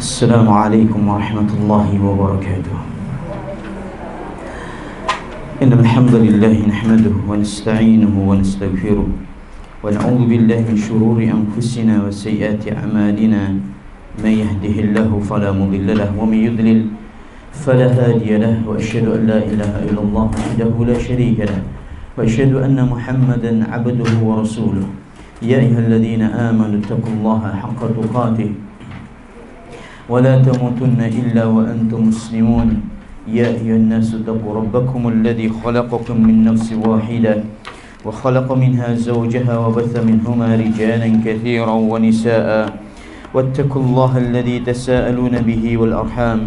السلام عليكم ورحمة الله وبركاته. إن الحمد لله نحمده ونستعينه ونستغفره ونعوذ بالله من شرور أنفسنا وسيئات أعمالنا. من يهده الله فلا مضل له ومن يضلل فلا هادي له، وأشهد أن لا إله إلا الله وحده لا شريك له، وأشهد أن محمدا عبده ورسوله. يا أيها الذين آمنوا اتقوا الله حق تقاته ولا تموتن إلا وأنتم مسلمون. يا أيها الناس اتقوا ربكم الذي خلقكم من نفس واحدة وخلق منها زوجها وبث منهما رجالا كثيرا ونساء، واتقوا الله الذي تساءلون به والأرحام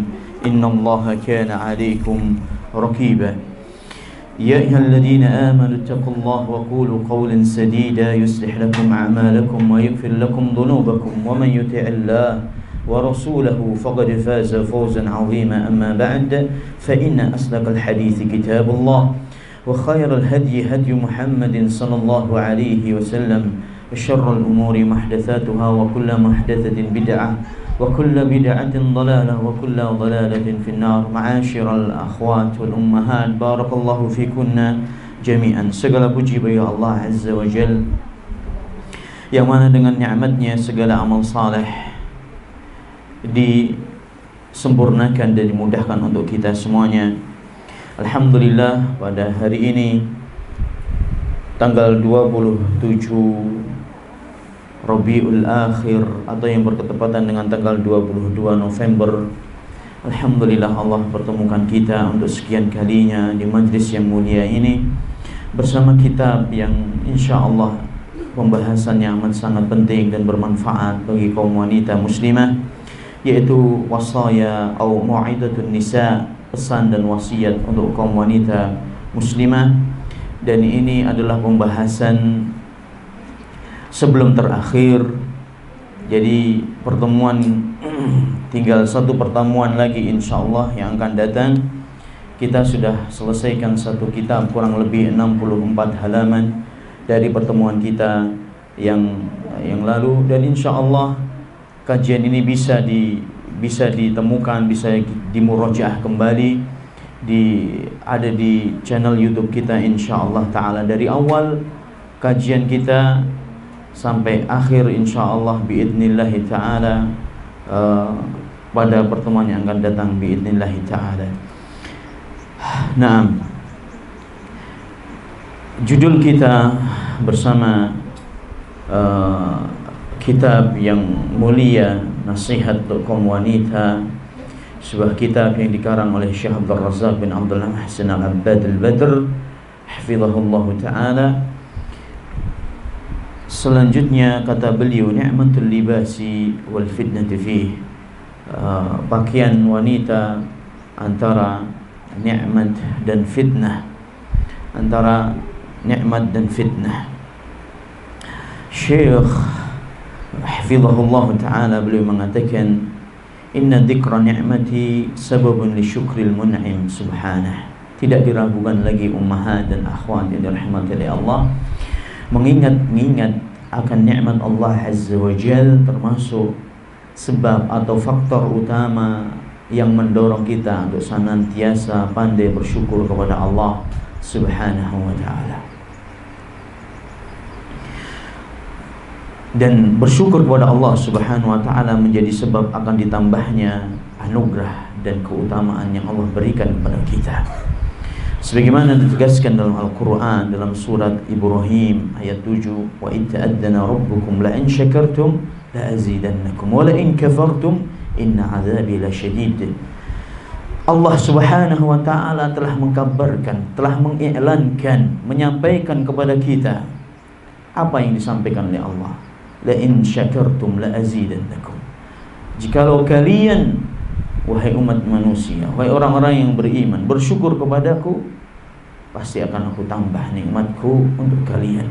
إن الله كان عليكم رقيبا. يا أيها الذين آمنوا اتقوا الله وقولوا قولا سديدا يصلح لكم أعمالكم ويغفر لكم ذنوبكم، ومن يطع الله ورسوله فقد فاز فوزا عظيما. أما بعد، فإن أصدق الحديث كتاب الله، وخير الهدي هدي محمد صلى الله عليه وسلم، وشر الأمور محدثاتها، وكل محدثة بدعة، وكل بدعة ضلالة، وكل ضلالة في النار. معاشر الأخوات والأمهات، بارك الله فيكن جميعا. Segala puji bagi Allah Azza wa Jal, yang mana dengan nikmatnya segala amal saleh disempurnakan dan dimudahkan untuk kita semuanya. Alhamdulillah, pada hari ini tanggal 27 Rabiul Akhir, atau yang bertepatan dengan tanggal 22 November, alhamdulillah Allah pertemukan kita untuk sekian kalinya di majlis yang mulia ini bersama kitab yang insyaallah pembahasannya amat sangat penting dan bermanfaat bagi kaum wanita muslimah, yaitu wasaya atau mu'idatun nisa, pesan dan wasiat untuk kaum wanita muslimah. Dan ini adalah pembahasan sebelum terakhir. Jadi pertemuan tinggal satu pertemuan lagi insyaallah yang akan datang. Kita sudah selesaikan satu kitab kurang lebih 64 halaman dari pertemuan kita yang lalu, dan insyaallah kajian ini bisa ditemukan, bisa dimurajaah kembali ada di channel YouTube kita insyaallah taala, dari awal kajian kita sampai akhir insyaallah biidznillah taala, pada pertemuan yang akan datang biidznillah taala. Nah, judul kita bersama kitab yang mulia, Nasihat untuk Kaum Wanita, sebuah kitab yang dikarang oleh Syekh Abdul Razak bin Abdullah Ahsan Al-Abbad Al-Badr hafizahullah ta'ala. Selanjutnya kata beliau, ni'matul libasi wal fitnati fih, pakaian wanita antara nikmat dan fitnah, antara nikmat dan fitnah. Syekh hafizahullah ta'ala beliau mengatakan, inna dzikra ni'mati sababun li syukril mun'im subhanah. Tidak diragukan lagi ummahat dan akhwat yang dirahmati oleh Allah, mengingat akan nikmat Allah Azza wa Jal termasuk sebab atau faktor utama yang mendorong kita untuk senantiasa pandai bersyukur kepada Allah Subhanahu wa ta'ala. Dan bersyukur kepada Allah Subhanahu wa ta'ala menjadi sebab akan ditambahnya anugerah dan keutamaan yang Allah berikan kepada kita. Sebagaimana ditegaskan dalam Al-Quran, dalam surat Ibrahim ayat 7, wa in ta'addana rabbukum la in syakartum la azidannakum wa la in kafartum inna azabi lasyadid. Allah Subhanahu wa ta'ala telah mengkabarkan, telah mengiklankan, menyampaikan kepada kita apa yang disampaikan oleh Allah. La in syakartum la azidannakum. Jikalau kalian, wahai umat manusia, wahai orang-orang yang beriman, bersyukur kepadaku, pasti akan aku tambah nikmatku untuk kalian.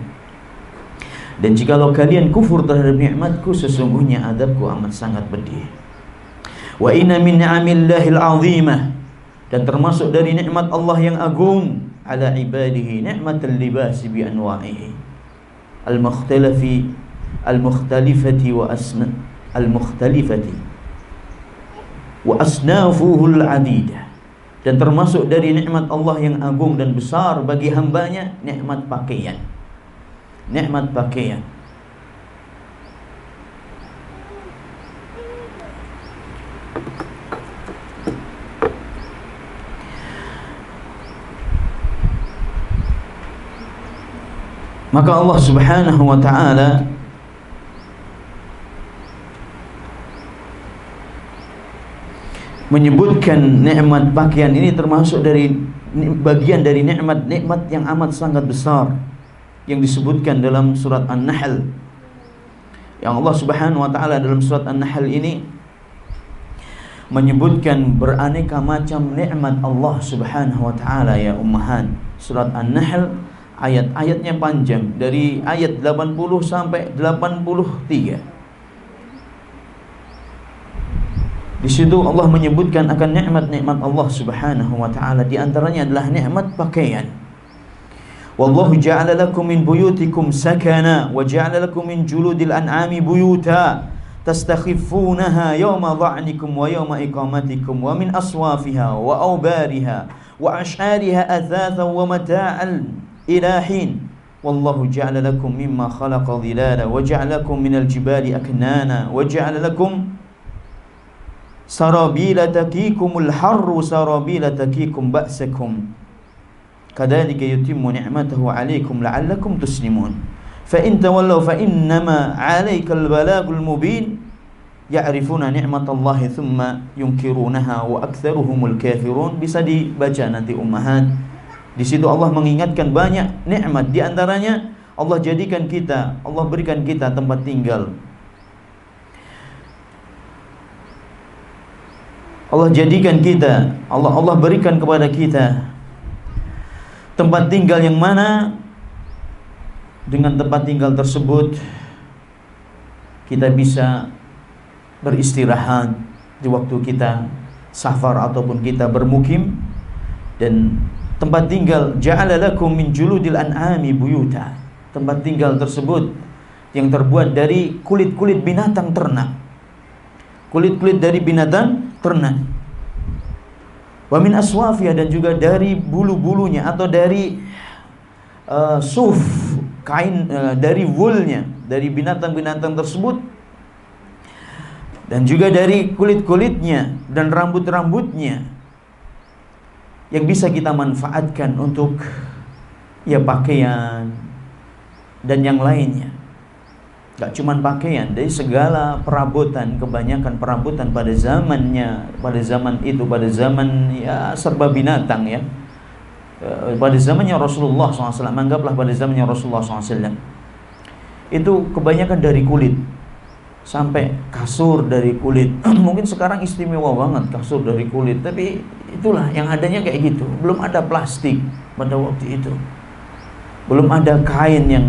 Dan jikalau kalian kufur terhadap nikmatku, sesungguhnya adabku amat sangat pedih. Wa inna min ni'amillahil azimah, dan termasuk dari nikmat Allah yang agung, ala ibadihi ni'matul libasi bi anwa'ihi al-mukhtalifati wa asna al-mukhtalifati wa asnafuhul adidah. Dan termasuk dari nikmat Allah yang agung dan besar bagi hambanya, nikmat pakaian. Nikmat pakaian. Maka Allah Subhanahu wa ta'ala menyebutkan nikmat pakaian ini termasuk dari bagian dari nikmat yang amat sangat besar yang disebutkan dalam surat An-Nahl. Yang Allah Subhanahu wa ta'ala dalam surat An-Nahl ini menyebutkan beraneka macam nikmat Allah Subhanahu wa ta'ala, ya ummahat. Surat An-Nahl ayat-ayatnya panjang, dari ayat 80 sampai 83. Di situ Allah menyebutkan akan nikmat-nikmat Allah Subhanahu wa ta'ala. Di antaranya adalah nikmat pakaian. Wallahu ja'ala lakum min buyutikum sakana wa ja'ala lakum min juludil an'ami buyuta tastakhifunaha yawma dha'nikum wa yawma iqamatikum wa min aswafiha wa awbariha wa ash'ariha athathan wa mata'al ilahin. Wallahu ja'ala lakum mimma khalaqa dhilala wa ja'ala lakum minal jibali aknana wa ja'ala lakum sarabila taqikumul harru sarabila taqikum ba'sakum kadzalika yutimmu ni'matahu 'alaikum la'allakum tuslimun fa in tawallaw fa innama 'alaikal balagul mubin ya'rifuna ni'matallahi thumma yunkirunaha wa aktsaruhumul kafirun. Bisa dibaca nanti ummahat. Di situ Allah mengingatkan banyak nikmat, di antaranya Allah jadikan kita, Allah berikan kita tempat tinggal. Allah jadikan kita, Allah berikan kepada kita tempat tinggal yang mana dengan tempat tinggal tersebut kita bisa beristirahat di waktu kita safar ataupun kita bermukim. Dan tempat tinggal ja'ala lakum min juludil an'ami buyuta, tempat tinggal tersebut yang terbuat dari kulit-kulit binatang ternak, kulit-kulit dari binatang ternak. Wa min aswafiyah, dan juga dari bulu-bulunya atau dari suf, kain, dari woolnya, dari binatang-binatang tersebut, dan juga dari kulit-kulitnya dan rambut-rambutnya yang bisa kita manfaatkan untuk ya pakaian dan yang lainnya. Gak cuman pakaian, dari segala perabotan, kebanyakan perabotan pada zamannya, pada zaman itu, pada zaman ya serba binatang ya. Pada zamannya Rasulullah SAW, anggaplah pada zamannya Rasulullah SAW, itu kebanyakan dari kulit. Sampai kasur dari kulit. Mungkin sekarang istimewa banget kasur dari kulit, tapi itulah yang adanya kayak gitu. Belum ada plastik pada waktu itu, belum ada kain yang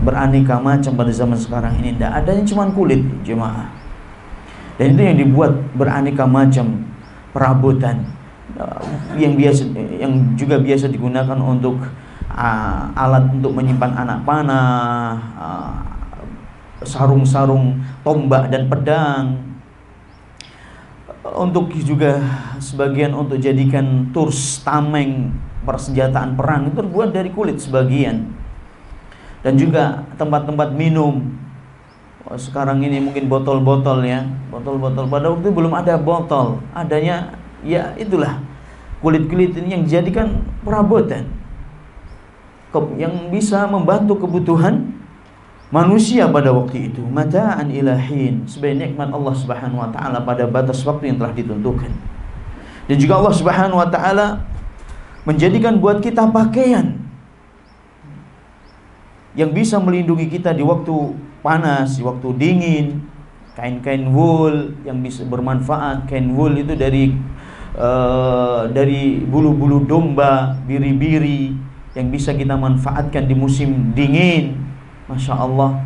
beraneka macam pada zaman sekarang ini. Tidak adanya cuma kulit, jemaah. Dan itu yang dibuat beraneka macam perabotan yang juga biasa digunakan untuk alat untuk menyimpan anak panah, sarung-sarung, tombak dan pedang, untuk juga sebagian untuk jadikan turs, tameng, persenjataan perang, itu terbuat dari kulit sebagian. Dan juga tempat-tempat minum. Sekarang ini mungkin botol-botol ya, botol-botol. Pada waktu itu belum ada botol, adanya ya itulah kulit-kulit ini yang dijadikan perabotan yang bisa membantu kebutuhan manusia pada waktu itu. Mata'an ilahin, sebagai nikmat Allah Subhanahu wa ta'ala pada batas waktu yang telah ditentukan. Dan juga Allah Subhanahu wa ta'ala menjadikan buat kita pakaian yang bisa melindungi kita di waktu panas, di waktu dingin. Kain-kain wool yang bisa bermanfaat. Kain wool itu dari bulu-bulu domba, biri-biri, yang bisa kita manfaatkan di musim dingin. Masya Allah.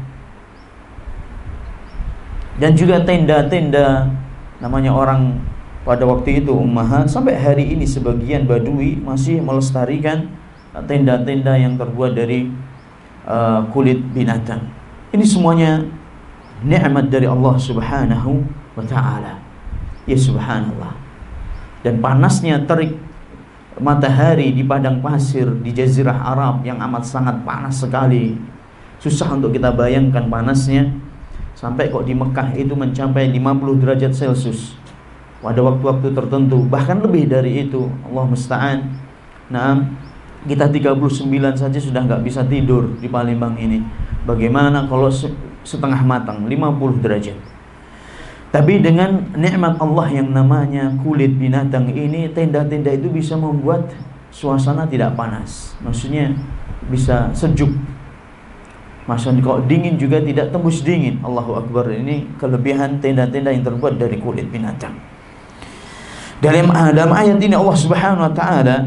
Dan juga tenda-tenda, namanya orang pada waktu itu ummahat, sampai hari ini sebagian Badui masih melestarikan tenda-tenda yang terbuat dari kulit binatang. Ini semuanya nikmat dari Allah Subhanahu wa ta'ala. Ya subhanallah. Dan panasnya terik matahari di padang pasir di Jazirah Arab yang amat sangat panas sekali. Susah untuk kita bayangkan panasnya. Sampai kok di Mekah itu mencapai 50 derajat Celcius pada waktu-waktu tertentu, bahkan lebih dari itu. Allah musta'an. Nah, kita 39 saja sudah nggak bisa tidur di Palembang ini. Bagaimana kalau setengah matang 50 derajat? Tapi dengan nikmat Allah yang namanya kulit binatang ini, tenda-tenda itu bisa membuat suasana tidak panas. Maksudnya bisa sejuk. Maksudnya kalau dingin juga tidak tembus dingin. Allahu Akbar. Ini kelebihan tenda-tenda yang terbuat dari kulit binatang. Dalam ayat ini Allah Subhanahu wa taala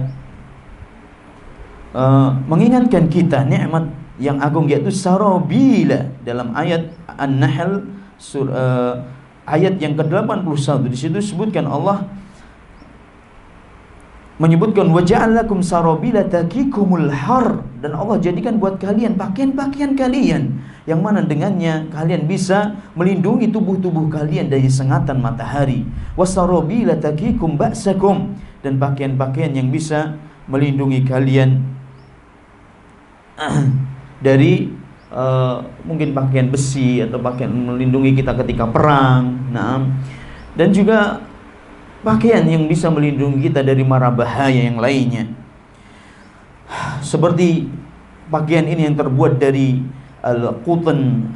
mengingatkan kita nikmat yang agung, yaitu sarabila. Dalam ayat An-Nahl ayat yang ke-81, di situ disebutkan Allah menyebutkan wa ja'alakum sarabila taqikumul har, dan Allah jadikan buat kalian pakaian-pakaian kalian yang mana dengannya kalian bisa melindungi tubuh-tubuh kalian dari sengatan matahari. Wasarabila taqikum ba'sakum, dan pakaian-pakaian yang bisa melindungi kalian dari mungkin pakaian besi atau pakaian melindungi kita ketika perang. Nah, dan juga pakaian yang bisa melindungi kita dari mara bahaya yang lainnya. Seperti pakaian ini yang terbuat dari al-qutn,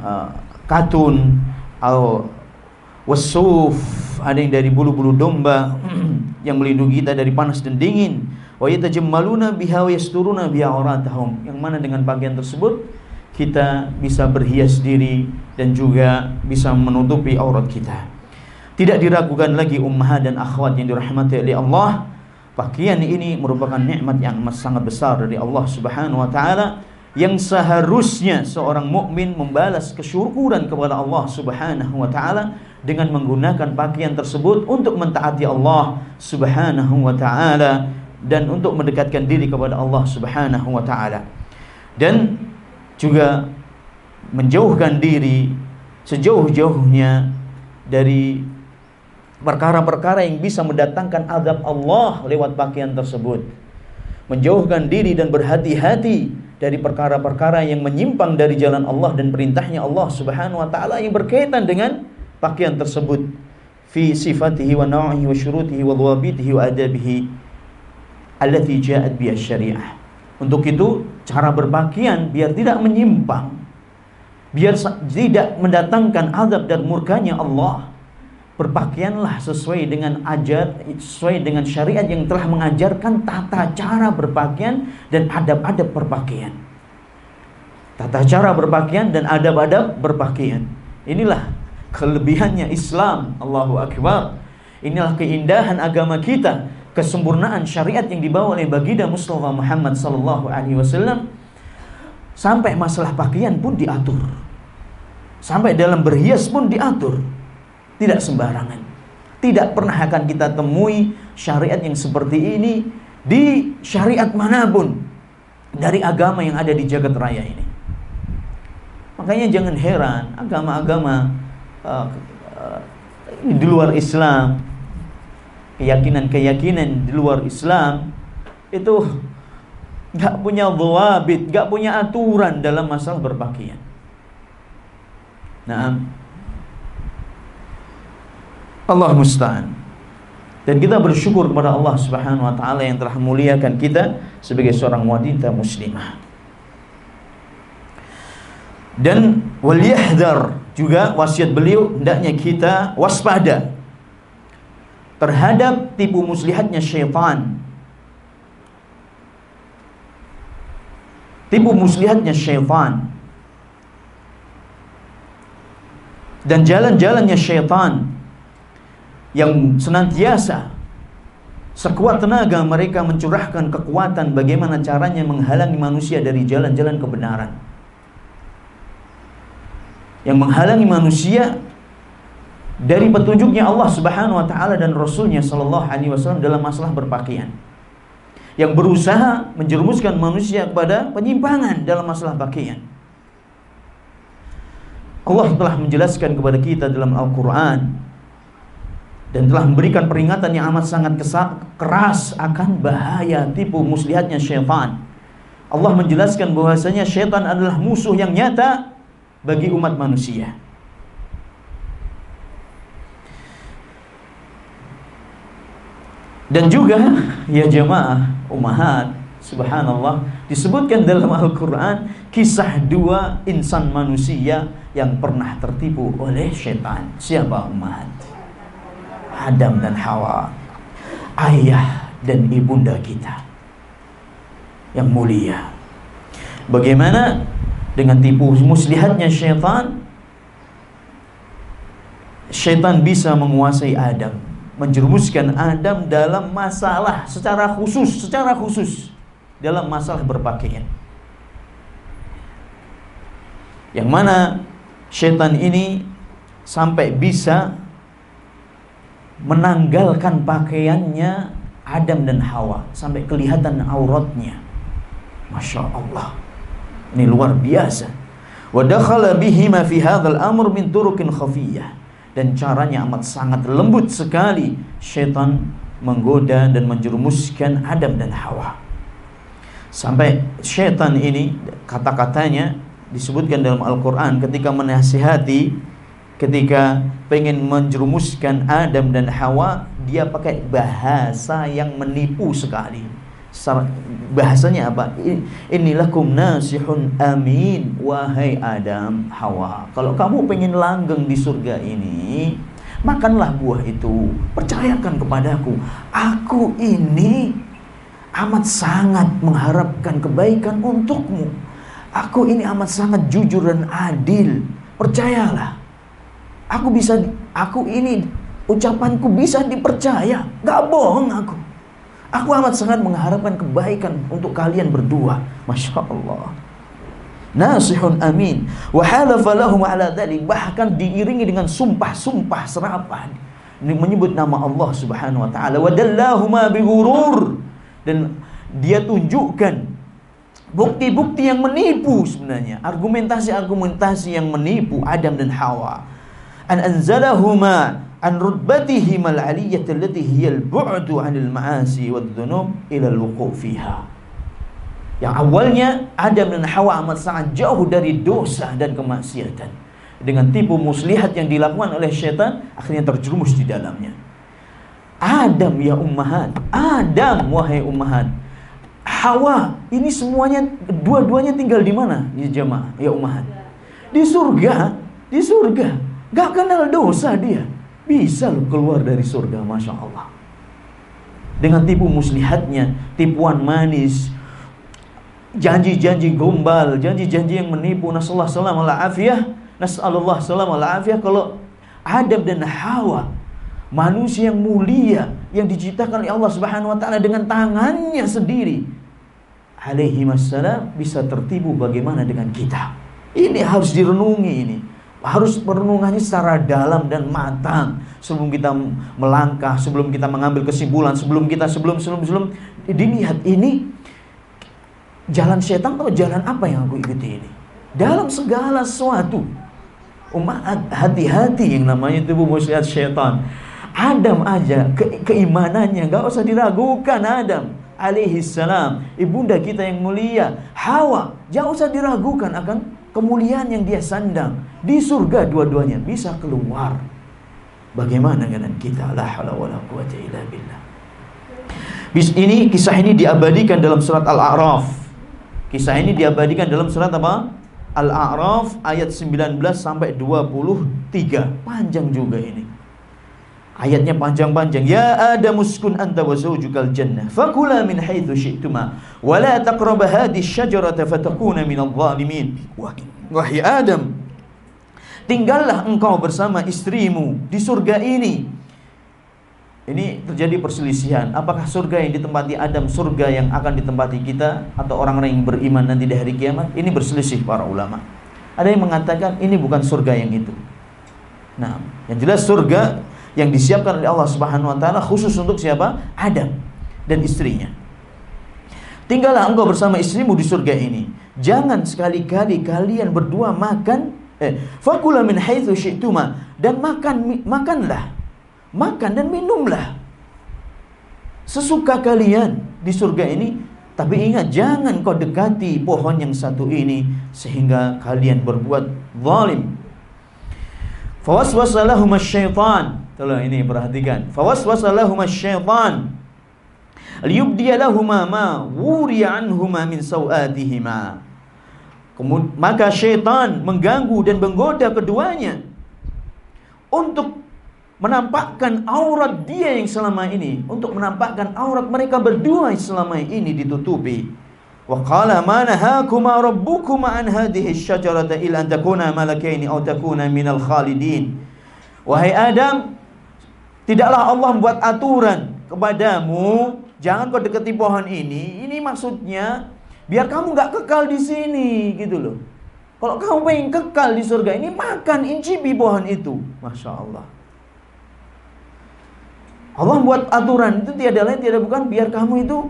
katun, atau wasuf, ada yang dari bulu-bulu domba yang melindungi kita dari panas dan dingin. Wa yatajammaluna biha wa yasturuna biha auratahum, yang mana dengan pakaian tersebut kita bisa berhias diri dan juga bisa menutupi aurat kita. Tidak diragukan lagi ummahat dan akhwat yang dirahmati oleh Allah, pakaian ini merupakan nikmat yang sangat besar dari Allah Subhanahu wa taala, yang seharusnya seorang mukmin membalas kesyukuran kepada Allah Subhanahu wa taala dengan menggunakan pakaian tersebut untuk mentaati Allah Subhanahu wa taala dan untuk mendekatkan diri kepada Allah Subhanahu wa taala, dan juga menjauhkan diri sejauh-jauhnya dari perkara-perkara yang bisa mendatangkan azab Allah lewat pakaian tersebut. Menjauhkan diri dan berhati-hati dari perkara-perkara yang menyimpang dari jalan Allah dan perintahnya Allah Subhanahu wa taala yang berkaitan dengan pakaian tersebut, fi sifatihi wa na'ihi wa syurutihi wa dhawabitihi wa adabihi allati ja'at biha syariah. Untuk itu, cara berpakaian biar tidak menyimpang, biar tidak mendatangkan azab dan murkanya Allah, berpakaianlah sesuai dengan syariat yang telah mengajarkan tata cara berpakaian dan adab-adab berpakaian. Tata cara berpakaian dan adab-adab berpakaian. Inilah kelebihannya Islam. Allahu Akbar. Inilah keindahan agama kita, kesempurnaan syariat yang dibawa oleh baginda Mustafa Muhammad sallallahu alaihi wasallam. Sampai masalah pakaian pun diatur, sampai dalam berhias pun diatur, tidak sembarangan. Tidak pernah akan kita temui syariat yang seperti ini di syariat manapun dari agama yang ada di jagat raya ini. Makanya jangan heran agama-agama di luar Islam, keyakinan-keyakinan di luar Islam itu gak punya dhawabit, gak punya aturan dalam masalah berpakaian. Nah, Allah musta'an. Dan kita bersyukur kepada Allah Subhanahu wa taala yang telah memuliakan kita sebagai seorang wanita muslimah. Dan wal yahdhar, juga wasiat beliau hendaknya kita waspada terhadap tipu muslihatnya syaitan. Tipu muslihatnya syaitan dan jalan-jalannya syaitan yang senantiasa sekuat tenaga mereka mencurahkan kekuatan bagaimana caranya menghalangi manusia dari jalan-jalan kebenaran, yang menghalangi manusia dari petunjuknya Allah Subhanahu wa taala dan Rasulnya sallallahu alaihi wasallam dalam masalah berpakaian, yang berusaha menjerumuskan manusia kepada penyimpangan dalam masalah pakaian. Allah telah menjelaskan kepada kita dalam Al-Quran dan telah memberikan peringatan yang amat sangat keras akan bahaya tipu muslihatnya syaitan. Allah menjelaskan bahwasanya syaitan adalah musuh yang nyata bagi umat manusia. Dan juga ya jemaah ummahat, subhanallah, disebutkan dalam Al-Quran kisah dua insan manusia yang pernah tertipu oleh syaitan. Siapa ummahat? Adam dan Hawa, ayah dan ibunda kita yang mulia. Bagaimana dengan tipu muslihatnya syaitan? Syaitan bisa menguasai Adam, menjerumuskan Adam dalam masalah secara khusus dalam masalah berpakaian. Yang mana syaitan ini sampai bisa menanggalkan pakaiannya Adam dan Hawa sampai kelihatan auratnya. Masya Allah, ini luar biasa. Wa dakhala bihima fi hadzal amr min turuqin khafiyyah, dan caranya amat sangat lembut sekali syaitan menggoda dan menjerumuskan Adam dan Hawa. Sampai syaitan ini kata-katanya disebutkan dalam Al-Quran ketika menasihati, ketika pengen menjerumuskan Adam dan Hawa, dia pakai bahasa yang menipu sekali. Bahasanya apa? Inilakum nasihun amin, wahai Adam, Hawa, kalau kamu pengen langgeng di surga ini, makanlah buah itu, percayakan kepadaku, aku ini amat sangat mengharapkan kebaikan untukmu, aku ini amat sangat jujur dan adil, percayalah. Aku ini ucapanku bisa dipercaya, gak bohong aku. Aku amat sangat mengharapkan kebaikan untuk kalian berdua. Masya Allah. Nasihun amin. Wa halafa lahum ala dzalik, bahkan diiringi dengan sumpah-sumpah serapah, menyebut nama Allah Subhanahu wa taala. Wa dallahuma bighurur, dan dia tunjukkan bukti-bukti yang menipu sebenarnya, argumentasi-argumentasi yang menipu Adam dan Hawa. An anzalahuma an rutbatihim al-'aliyyah allati hiya al-bu'du 'anil ma'asi wadh-dhunub ila al-wuqu' fiha. Yang awalnya Adam dan Hawa amat sangat jauh dari dosa dan kemaksiatan, dengan tipu muslihat yang dilakukan oleh syaitan, akhirnya terjerumus di dalamnya. Adam ya ummahat, Adam wahai ummahat, Hawa ini semuanya, dua-duanya tinggal di mana ya jemaah ya ummahat? Di surga. Gak kenal dosa dia, bisa loh keluar dari surga. Masya Allah. Dengan tipu muslihatnya, tipuan manis, janji-janji gombal, janji-janji yang menipu. Nasallallahu salam. Kalau Adam dan Hawa, manusia yang mulia, yang diciptakan oleh Allah Subhanahu wa taala dengan tangannya sendiri, alaihi wassalam, bisa tertipu, bagaimana dengan kita? Ini harus direnungi, ini harus perenungannya secara dalam dan matang sebelum kita melangkah, sebelum kita mengambil kesimpulan, sebelum dilihat ini jalan setan atau jalan apa yang aku ikuti ini. Dalam segala sesuatu, umat hati-hati yang namanya tipu muslihat setan. Adam aja keimanannya gak usah diragukan. Adam alaihi salam, ibunda kita yang mulia. Hawa jangan usah diragukan akan kemuliaan yang dia sandang. Di surga dua-duanya bisa keluar. Bagaimana dengan kita? La haula wala quwwata illa billah. Kisah ini diabadikan dalam surat Al-A'raf. Kisah ini diabadikan dalam surat apa? Al-A'raf ayat 19 sampai 23. Panjang juga ini. Ayatnya panjang-panjang. Ya Adam uskun anta wa zawjukal jannah fakula min haitsu syi'tuma wa la taqrabu hadhihi asy-syajarata fatakuna minadh dhalimin. Wahai Adam, tinggallah engkau bersama istrimu di surga ini. Ini terjadi perselisihan. Apakah surga yang ditempati Adam surga yang akan ditempati kita atau orang-orang yang beriman nanti di hari kiamat? Ini berselisih para ulama. Ada yang mengatakan ini bukan surga yang itu. Nah, yang jelas surga yang disiapkan oleh Allah Subhanahu wa taala khusus untuk siapa? Adam dan istrinya. Tinggallah engkau bersama istrimu di surga ini. Jangan sekali-kali kalian berdua makan fakula min haitsu syi'tuma, dan makanlah makan dan minumlah sesuka kalian di surga ini. Tapi ingat, jangan kau dekati pohon yang satu ini sehingga kalian berbuat zalim. Fawaswasa lahum asy-syaitan. Tolong ini perhatikan. Fawaswasa lahum asy-syaitan liyubdiya lahuma ma wuriya anhuma min sawatihima. Maka syaitan mengganggu dan menggoda keduanya untuk menampakkan aurat dia yang selama ini, untuk menampakkan aurat mereka berdua yang selama ini ditutupi. Wa qala ma nahakuma rabbukuma an hadhihi asy-syajarata illa an takuna malakaini aw takuna minal khalidin. Wahai Adam, tidaklah Allah membuat aturan kepadamu, jangan kau dekati pohon ini. Ini maksudnya biar kamu nggak kekal di sini, gitu loh. Kalau kamu pengen kekal di surga ini, makan, incipi pohon itu. Masya Allah. Allah buat aturan itu tiada lain tiada bukan biar kamu itu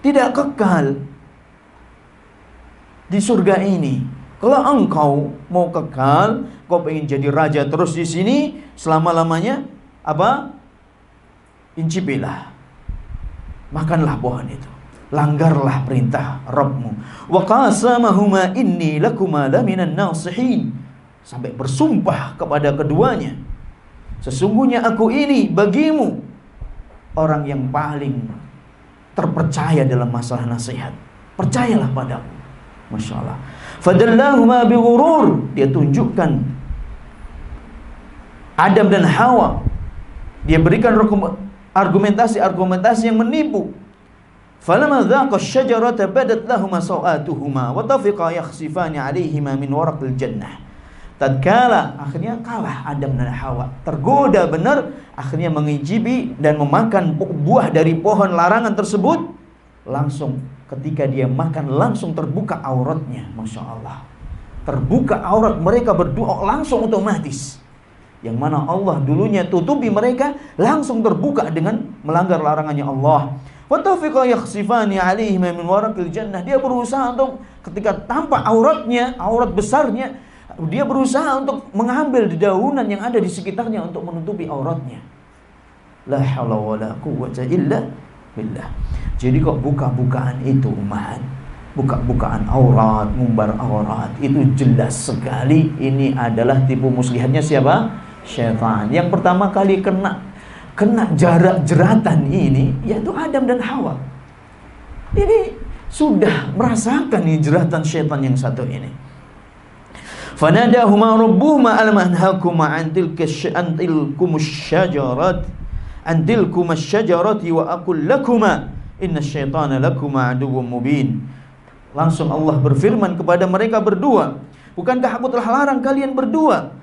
tidak kekal di surga ini. Kalau engkau mau kekal, kau pengen jadi raja terus di sini selama-lamanya, apa? Incipilah, makanlah pohon itu, langgarlah perintah Rabbmu. Wa qasamahuma inni lakuma laminan nasihin, sampai bersumpah kepada keduanya, sesungguhnya aku ini bagimu orang yang paling terpercaya dalam masalah nasihat. Percayalah padaku. Masya Allah. Fadallahuma bighurur, dia tunjukkan Adam dan Hawa, dia berikan argumentasi yang menipu. Falamma dhaqa asy-syajarata badat lahumā sawātuhumā wa tafiqā yakhsifāni 'alaihimā min waraqil jannah. Tatkala akhirnya kalah Adam dan Hawa, tergoda benar, akhirnya mengincipi dan memakan buah dari pohon larangan tersebut. Langsung ketika dia makan, langsung terbuka auratnya. Masya Allah, terbuka aurat mereka berdua langsung otomatis. Yang mana Allah dulunya tutupi mereka, langsung terbuka dengan melanggar larangannya Allah. Wa tafiqa yakhsifani 'alaihim min waraqil jannah. Dia berusaha untuk, ketika tampak auratnya, aurat besarnya, dia berusaha untuk mengambil dedaunan yang ada di sekitarnya untuk menutupi auratnya. La haula wala quwwata illa billah. Jadi kok buka-bukaan itu, umat, buka-bukaan aurat, ngumbar aurat, itu jelas sekali ini adalah tipu muslihatnya siapa? Syaitan. Yang pertama kali kena jeratan ini yaitu Adam dan Hawa. Ini sudah merasakan nih jeratan syaitan yang satu ini. Fanadahuma rabbuhuma alam anhakuma an tilkumus syajarati wa aqul lakuma inna syaitana lakuma aduwwum mubin. Langsung Allah berfirman kepada mereka berdua, bukankah aku telah larang kalian berdua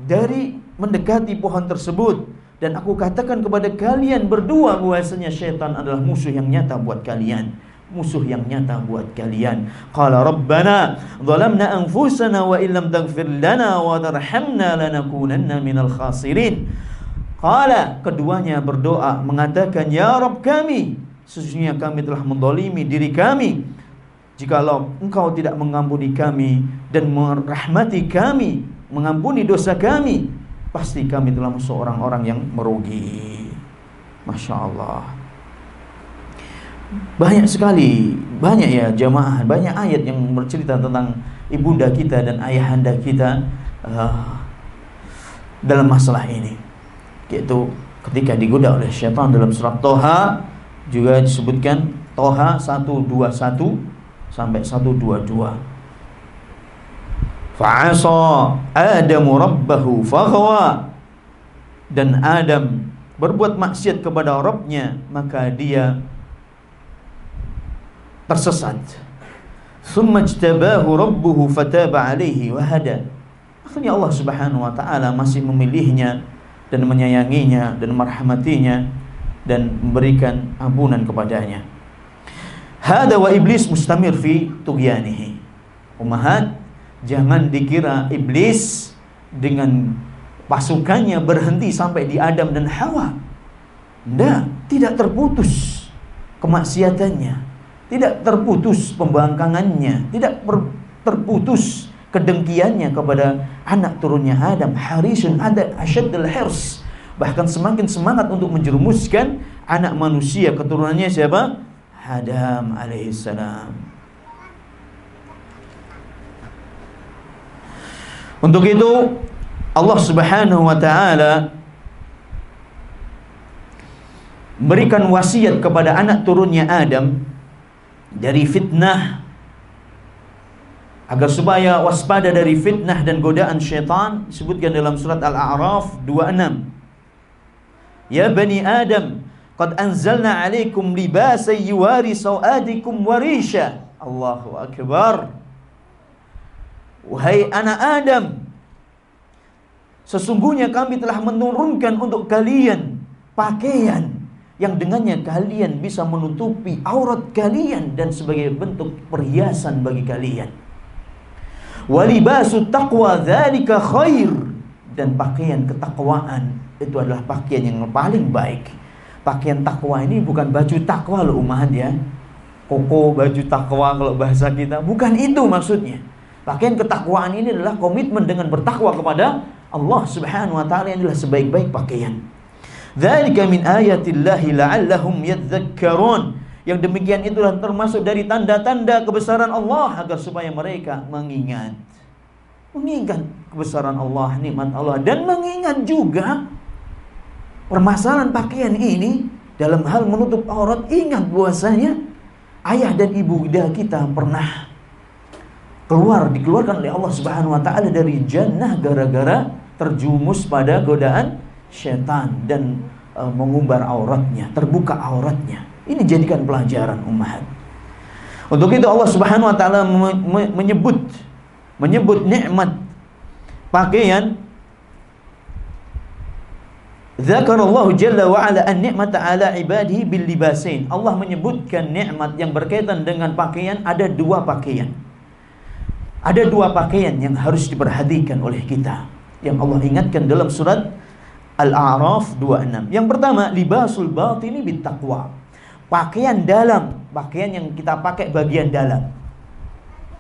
dari mendekati pohon tersebut, dan aku katakan kepada kalian berdua bahwasanya syaitan adalah musuh yang nyata buat kalian, musuh yang nyata buat kalian. Qala rabbana zalamna anfusana wa illam taghfir lana wa tarhamna lanakunanna minal khasirin. Qala, keduanya berdoa mengatakan, ya Rabb kami, sesungguhnya kami telah menzalimi diri kami. Jikalau engkau tidak mengampuni kami dan merahmati kami, mengampuni dosa kami, pasti kami telah masuk orang-orang yang merugi. Masya Allah. Banyak sekali, banyak ya jamaah, banyak ayat yang bercerita tentang ibunda kita dan ayahanda kita dalam masalah ini. Yaitu ketika digoda oleh syaitan dalam surat Toha, juga disebutkan Toha 121 sampai 122. Fa'asa Adamu rabbahu faghwa, dan Adam berbuat maksiat kepada Rabbnya, maka dia tersesat. Tsumma ijtabahu rabbuhu fataba alaihi wa hada. Akhirnya Allah Subhanahu wa taala masih memilihnya dan menyayanginya dan merahmatinya dan memberikan ampunan kepadanya. Hada wa iblis mustamir fi tughyanihi. Ummahat, jangan dikira iblis dengan pasukannya berhenti sampai di Adam dan Hawa. Tidak terputus kemaksiatannya, tidak terputus pembangkangannya, tidak terputus kedengkiannya kepada anak turunnya Adam, harisun ada asyaddul hirs, bahkan semakin semangat untuk menjerumuskan anak manusia keturunannya siapa? Adam alaihissalam. Untuk itu Allah Subhanahu wa taala berikan wasiat kepada anak turunnya Adam dari fitnah, agar supaya waspada dari fitnah dan godaan syaitan. Disebutkan dalam surat Al-A'raf 26, ya bani Adam qad anzalna alaikum libasan yuwari sawatikum warisha. Allahu akbar. Wahai anak Adam, sesungguhnya kami telah menurunkan untuk kalian pakaian yang dengannya kalian bisa menutupi aurat kalian dan sebagai bentuk perhiasan bagi kalian. Walibasu taqwa dzalika khair, dan pakaian ketakwaan itu adalah pakaian yang paling baik. Pakaian takwa ini bukan baju takwa loh umat ya. Koko baju takwa kalau bahasa kita, bukan itu maksudnya. Pakaian ketakwaan ini adalah komitmen dengan bertakwa kepada Allah Subhanahu wa taala, yang adalah sebaik-baik pakaian. Dzalika min ayatillahi la'allahum yadhakkarun. Yang demikian itulah termasuk dari tanda-tanda kebesaran Allah, agar supaya mereka mengingat kebesaran Allah, nikmat Allah, dan mengingat juga permasalahan pakaian ini dalam hal menutup aurat. Ingat bahwasanya ayah dan ibu kita pernah dikeluarkan oleh Allah Subhanahu wa taala dari jannah gara-gara terjumus pada godaan syaitan dan mengumbar auratnya, terbuka auratnya. Ini jadikan pelajaran umat. Untuk itu Allah Subhanahu wa taala menyebut nikmat pakaian. Dzakarallahu jalla wa ala an-ni'mata ala ibadihi bil libasain. Allah menyebutkan nikmat yang berkaitan dengan pakaian. Ada dua pakaian. Ada dua pakaian yang harus diperhatikan oleh kita, yang Allah ingatkan dalam surat Al-A'raf 26. Yang pertama, libasul batini bittaqwa. Pakaian dalam, pakaian yang kita pakai bagian dalam.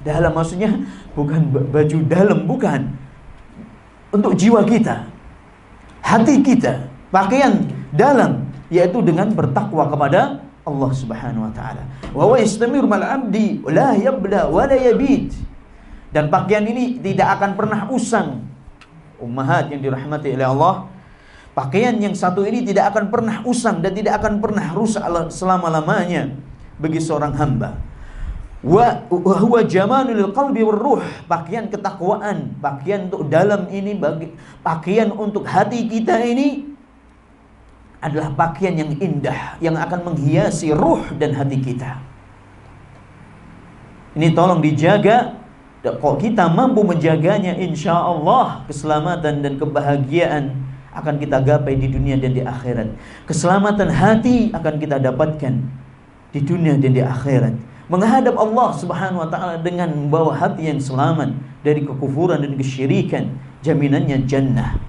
Dalam maksudnya bukan baju dalam, bukan. Untuk jiwa kita, hati kita, pakaian dalam, yaitu dengan bertakwa kepada Allah Subhanahu wa taala. Wa huwa yastamir mal 'abdi la yabla wa la yabid. Dan pakaian ini tidak akan pernah usang. Ummahat yang dirahmati oleh Allah, pakaian yang satu ini tidak akan pernah usang dan tidak akan pernah rusak selama-lamanya bagi seorang hamba. Wa huwa jamalul qalbi war ruh. Pakaian ketakwaan, pakaian untuk dalam ini, bagi pakaian untuk hati kita ini adalah pakaian yang indah, yang akan menghiasi ruh dan hati kita. Ini tolong dijaga. Kalau kita mampu menjaganya, insya Allah keselamatan dan kebahagiaan akan kita gapai di dunia dan di akhirat. Keselamatan hati akan kita dapatkan di dunia dan di akhirat. Menghadap Allah Subhanahu wa taala dengan membawa hati yang selamat dari kekufuran dan kesyirikan, jaminannya jannah.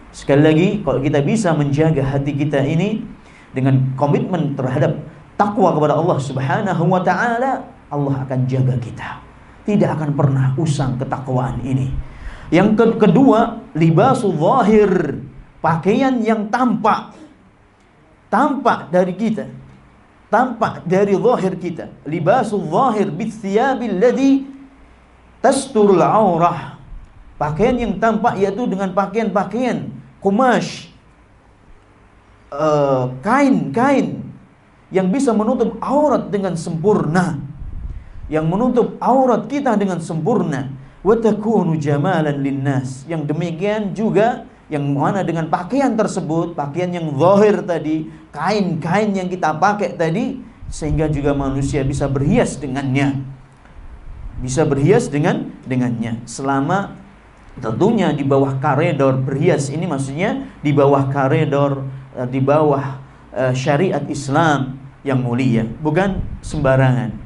Sekali lagi, kalau kita bisa menjaga hati kita ini dengan komitmen terhadap takwa kepada Allah Subhanahu wa taala, Allah akan jaga kita. Tidak akan pernah usang ketakwaan ini. Yang kedua, libasul zahir, pakaian yang tampak dari kita, tampak dari zahir kita. Libasul zahir bithiyabil ladzi tasturul aurah. Pakaian yang tampak yaitu dengan pakaian-pakaian kumash, kain-kain yang bisa menutup aurat dengan sempurna, yang menutup aurat kita dengan sempurna. Wa takunu jamalan linnas. Yang demikian juga yang mana dengan pakaian tersebut, pakaian yang zahir tadi, kain-kain yang kita pakai tadi, sehingga juga manusia bisa berhias dengannya. Bisa berhias dengannya. Selama tentunya di bawah koridor berhias ini, maksudnya di bawah koridor, di bawah syariat Islam yang mulia, bukan sembarangan.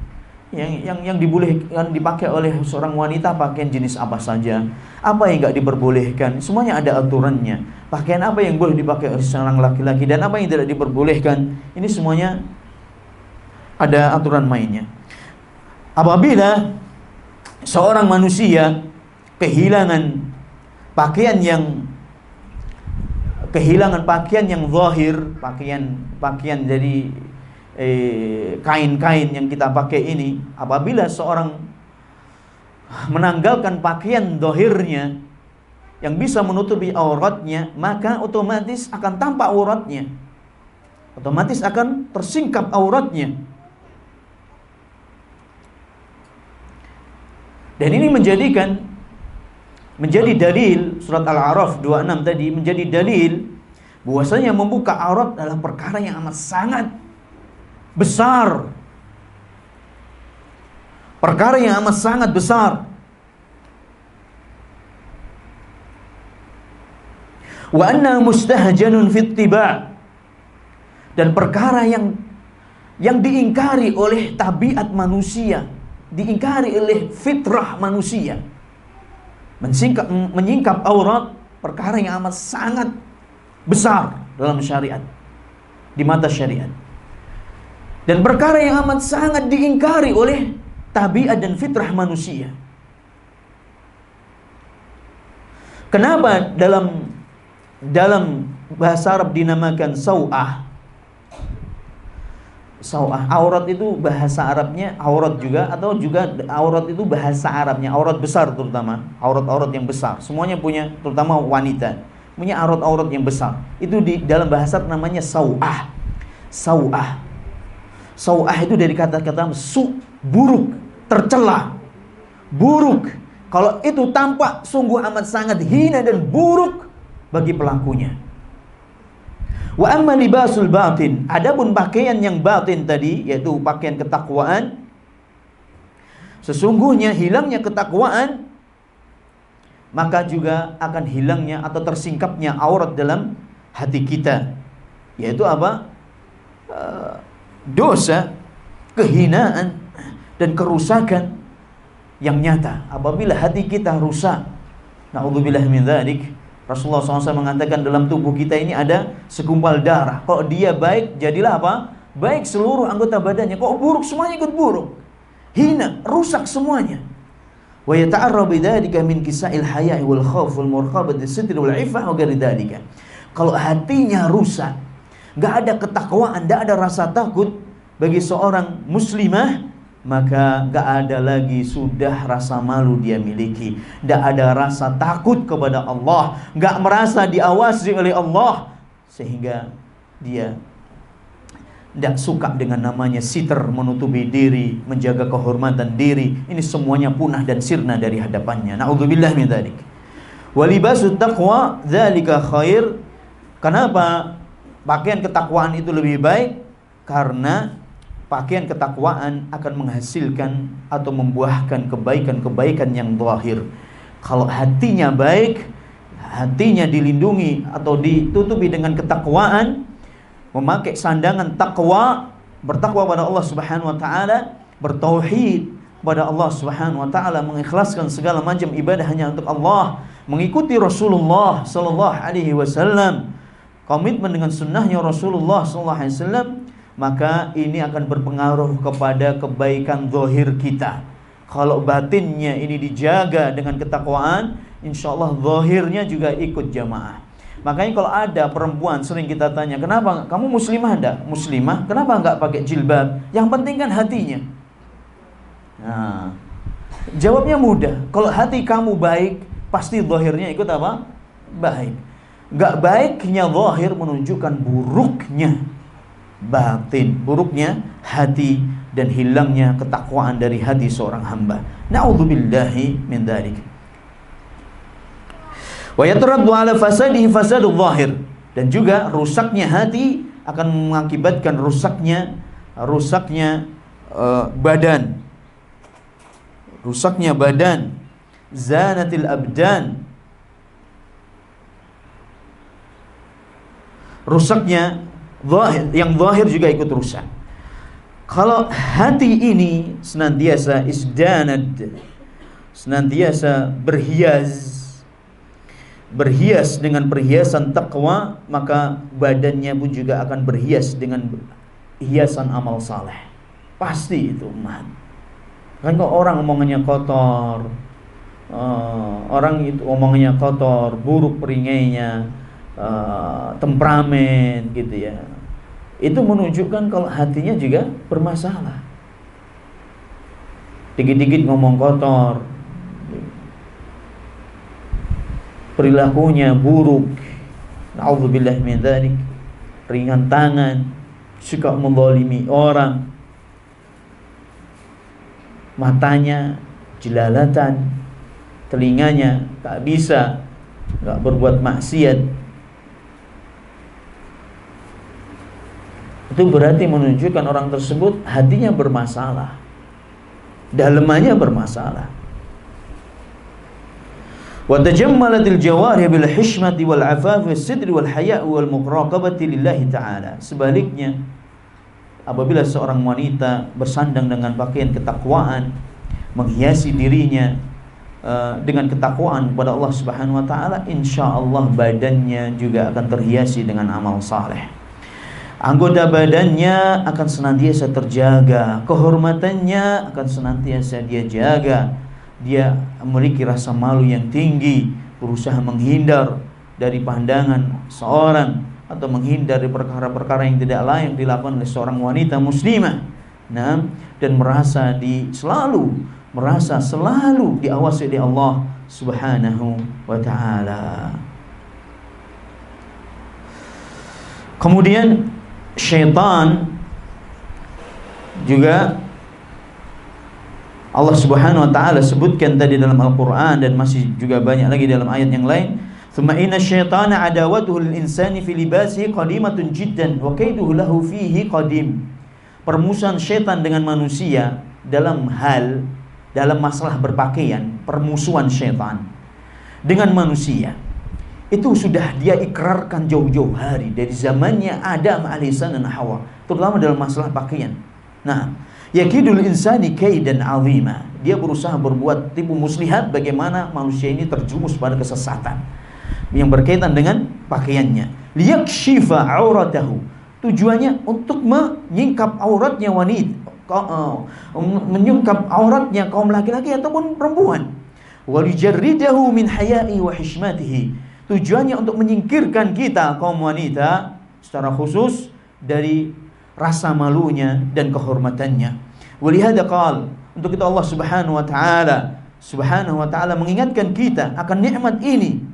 Yang dibolehkan dipakai oleh seorang wanita pakaian jenis apa saja, apa yang enggak diperbolehkan, semuanya ada aturannya. Pakaian apa yang boleh dipakai oleh seorang laki-laki dan apa yang tidak diperbolehkan, ini semuanya ada aturan mainnya. Apabila seorang manusia kehilangan pakaian yang zahir, pakaian dari kain-kain yang kita pakai ini. Apabila seorang menanggalkan pakaian zahirnya yang bisa menutupi auratnya, maka otomatis akan tampak auratnya, otomatis akan tersingkap auratnya. Dan ini menjadi dalil, surat Al-A'raf 26 tadi menjadi dalil bahwasanya membuka aurat adalah perkara yang amat sangat besar. Perkara yang amat sangat besar. Wa anna mustahjanun fit tiba', dan perkara yang diingkari oleh tabiat manusia, diingkari oleh fitrah manusia. Menyingkap aurat perkara yang amat sangat besar dalam syariat, di mata syariat, dan perkara yang amat sangat diingkari oleh tabiat dan fitrah manusia. Kenapa dalam bahasa Arab dinamakan sau'ah? Sau'ah, aurat itu bahasa Arabnya aurat juga, atau juga aurat itu bahasa Arabnya aurat besar, terutama aurat-aurat yang besar. Semuanya punya, terutama wanita, punya aurat-aurat yang besar. Itu di dalam bahasa namanya sau'ah. Sau'ah. Sau'ah itu dari kata-kata buruk, tercela, buruk. Kalau itu tampak sungguh amat sangat hina dan buruk bagi pelakunya. Wa amma libasul batin, adapun pakaian yang batin tadi, yaitu pakaian ketakwaan, sesungguhnya hilangnya ketakwaan, maka juga akan hilangnya atau tersingkapnya aurat dalam hati kita, yaitu apa? Dosa, kehinaan, dan kerusakan yang nyata. Apabila hati kita rusak, na'udzubillah min dzalik, Rasulullah SAW mengatakan dalam tubuh kita ini ada segumpal darah. Kalau dia baik, jadilah apa? Baik seluruh anggota badannya. Kalau buruk, semuanya ikut buruk. Hina, rusak semuanya. Wa yata'arrabu bidzalika min kisa'il haya'i wal khauf wal muraqabati sitri wal 'iffah wa ghairi dzalika. Kalau hatinya rusak, enggak ada ketakwaan, enggak ada rasa takut bagi seorang muslimah, maka gak ada lagi sudah rasa malu dia miliki, gak ada rasa takut kepada Allah, gak merasa diawasi oleh Allah, sehingga dia gak suka dengan namanya sitr, menutupi diri, menjaga kehormatan diri. Ini semuanya punah dan sirna dari hadapannya. Na'udzubillah min dzalik. Wa libasut taqwa dzalika khair. Kenapa pakaian ketakwaan itu lebih baik? Karena pakaian ketakwaan akan menghasilkan atau membuahkan kebaikan-kebaikan yang zahir. Kalau hatinya baik, hatinya dilindungi atau ditutupi dengan ketakwaan, memakai sandangan takwa, bertakwa pada Allah Subhanahu wa taala, bertauhid pada Allah Subhanahu wa taala, mengikhlaskan segala macam ibadah hanya untuk Allah, mengikuti Rasulullah sallallahu alaihi wasallam, komitmen dengan sunnahnya Rasulullah sallallahu alaihi wasallam, maka ini akan berpengaruh kepada kebaikan zahir kita. Kalau batinnya ini dijaga dengan ketakwaan, insyaallah zahirnya juga ikut jamaah. Makanya kalau ada perempuan, sering kita tanya, kenapa kamu muslimah enggak? Muslimah, kenapa enggak pakai jilbab? Yang penting kan hatinya. Nah, jawabnya mudah. Kalau hati kamu baik, pasti zahirnya ikut apa? Baik. Enggak baiknya zahir menunjukkan buruknya batin, buruknya hati, dan hilangnya ketakwaan dari hati seorang hamba. Na'udzubillahi min dzalik. Wa yataraddu ala fasadihi fasadul zahir, dan juga rusaknya hati akan mengakibatkan rusaknya badan. Rusaknya badan, zanatil abdan, rusaknya yang zahir juga ikut rusak. Kalau hati ini senantiasa isdanad, senantiasa berhias dengan perhiasan takwa, maka badannya pun juga akan berhias dengan hiasan amal saleh. Pasti itu, kan kok orang omongannya kotor, orang itu omongnya kotor, buruk peringainya, temperamen gitu ya, itu menunjukkan kalau hatinya juga bermasalah. Dikit-dikit ngomong kotor, perilakunya buruk, na'udzubillah min dzalik, ringan tangan, suka menzalimi orang, matanya jelalatan, telinganya tak bisa, nggak berbuat maksiat. Itu berarti menunjukkan orang tersebut hatinya bermasalah, dalamannya bermasalah. Wa tajammalatil jawarih bil hishmati wal afaf was sidri wal haya' wal muraqabati lillahi ta'ala. Sebaliknya, apabila seorang wanita bersandang dengan pakaian ketakwaan, menghiasi dirinya dengan ketakwaan kepada Allah Subhanahu wa taala, insyaallah badannya juga akan terhiasi dengan amal saleh. Anggota badannya akan senantiasa terjaga, kehormatannya akan senantiasa dia jaga. Dia memiliki rasa malu yang tinggi, berusaha menghindar dari pandangan seorang atau menghindar dari perkara-perkara yang tidak layak dilakukan oleh seorang wanita muslimah. Nah, dan merasa selalu diawasi oleh Allah Subhanahu wa taala. Kemudian syaitan juga Allah Subhanahu wa taala sebutkan tadi dalam Al-Qur'an, dan masih juga banyak lagi dalam ayat yang lain. Tsumma inna syaitana adawatuhu lil insani fi libasihi qadimatun jiddan wa kaiduhu lahu fihi qadim. Permusuhan syaitan dengan manusia dalam masalah berpakaian, permusuhan syaitan dengan manusia itu sudah dia ikrarkan jauh-jauh hari dari zamannya Adam alaihissalam dan Hawa, terutama dalam masalah pakaian. Nah, yakidul insani kaidan azima. Dia berusaha berbuat tipu muslihat bagaimana manusia ini terjumus pada kesesatan yang berkaitan dengan pakaiannya. Liyakshifa auratahu. Tujuannya untuk menyingkap auratnya wanita, menyingkap auratnya kaum laki-laki ataupun perempuan. Walijarridahu min haya'i wa hishmatihi. Tujuannya untuk menyingkirkan kita kaum wanita secara khusus dari rasa malunya dan kehormatannya. Walihada qal, untuk itu Allah Subhanahu wa taala mengingatkan kita akan nikmat ini.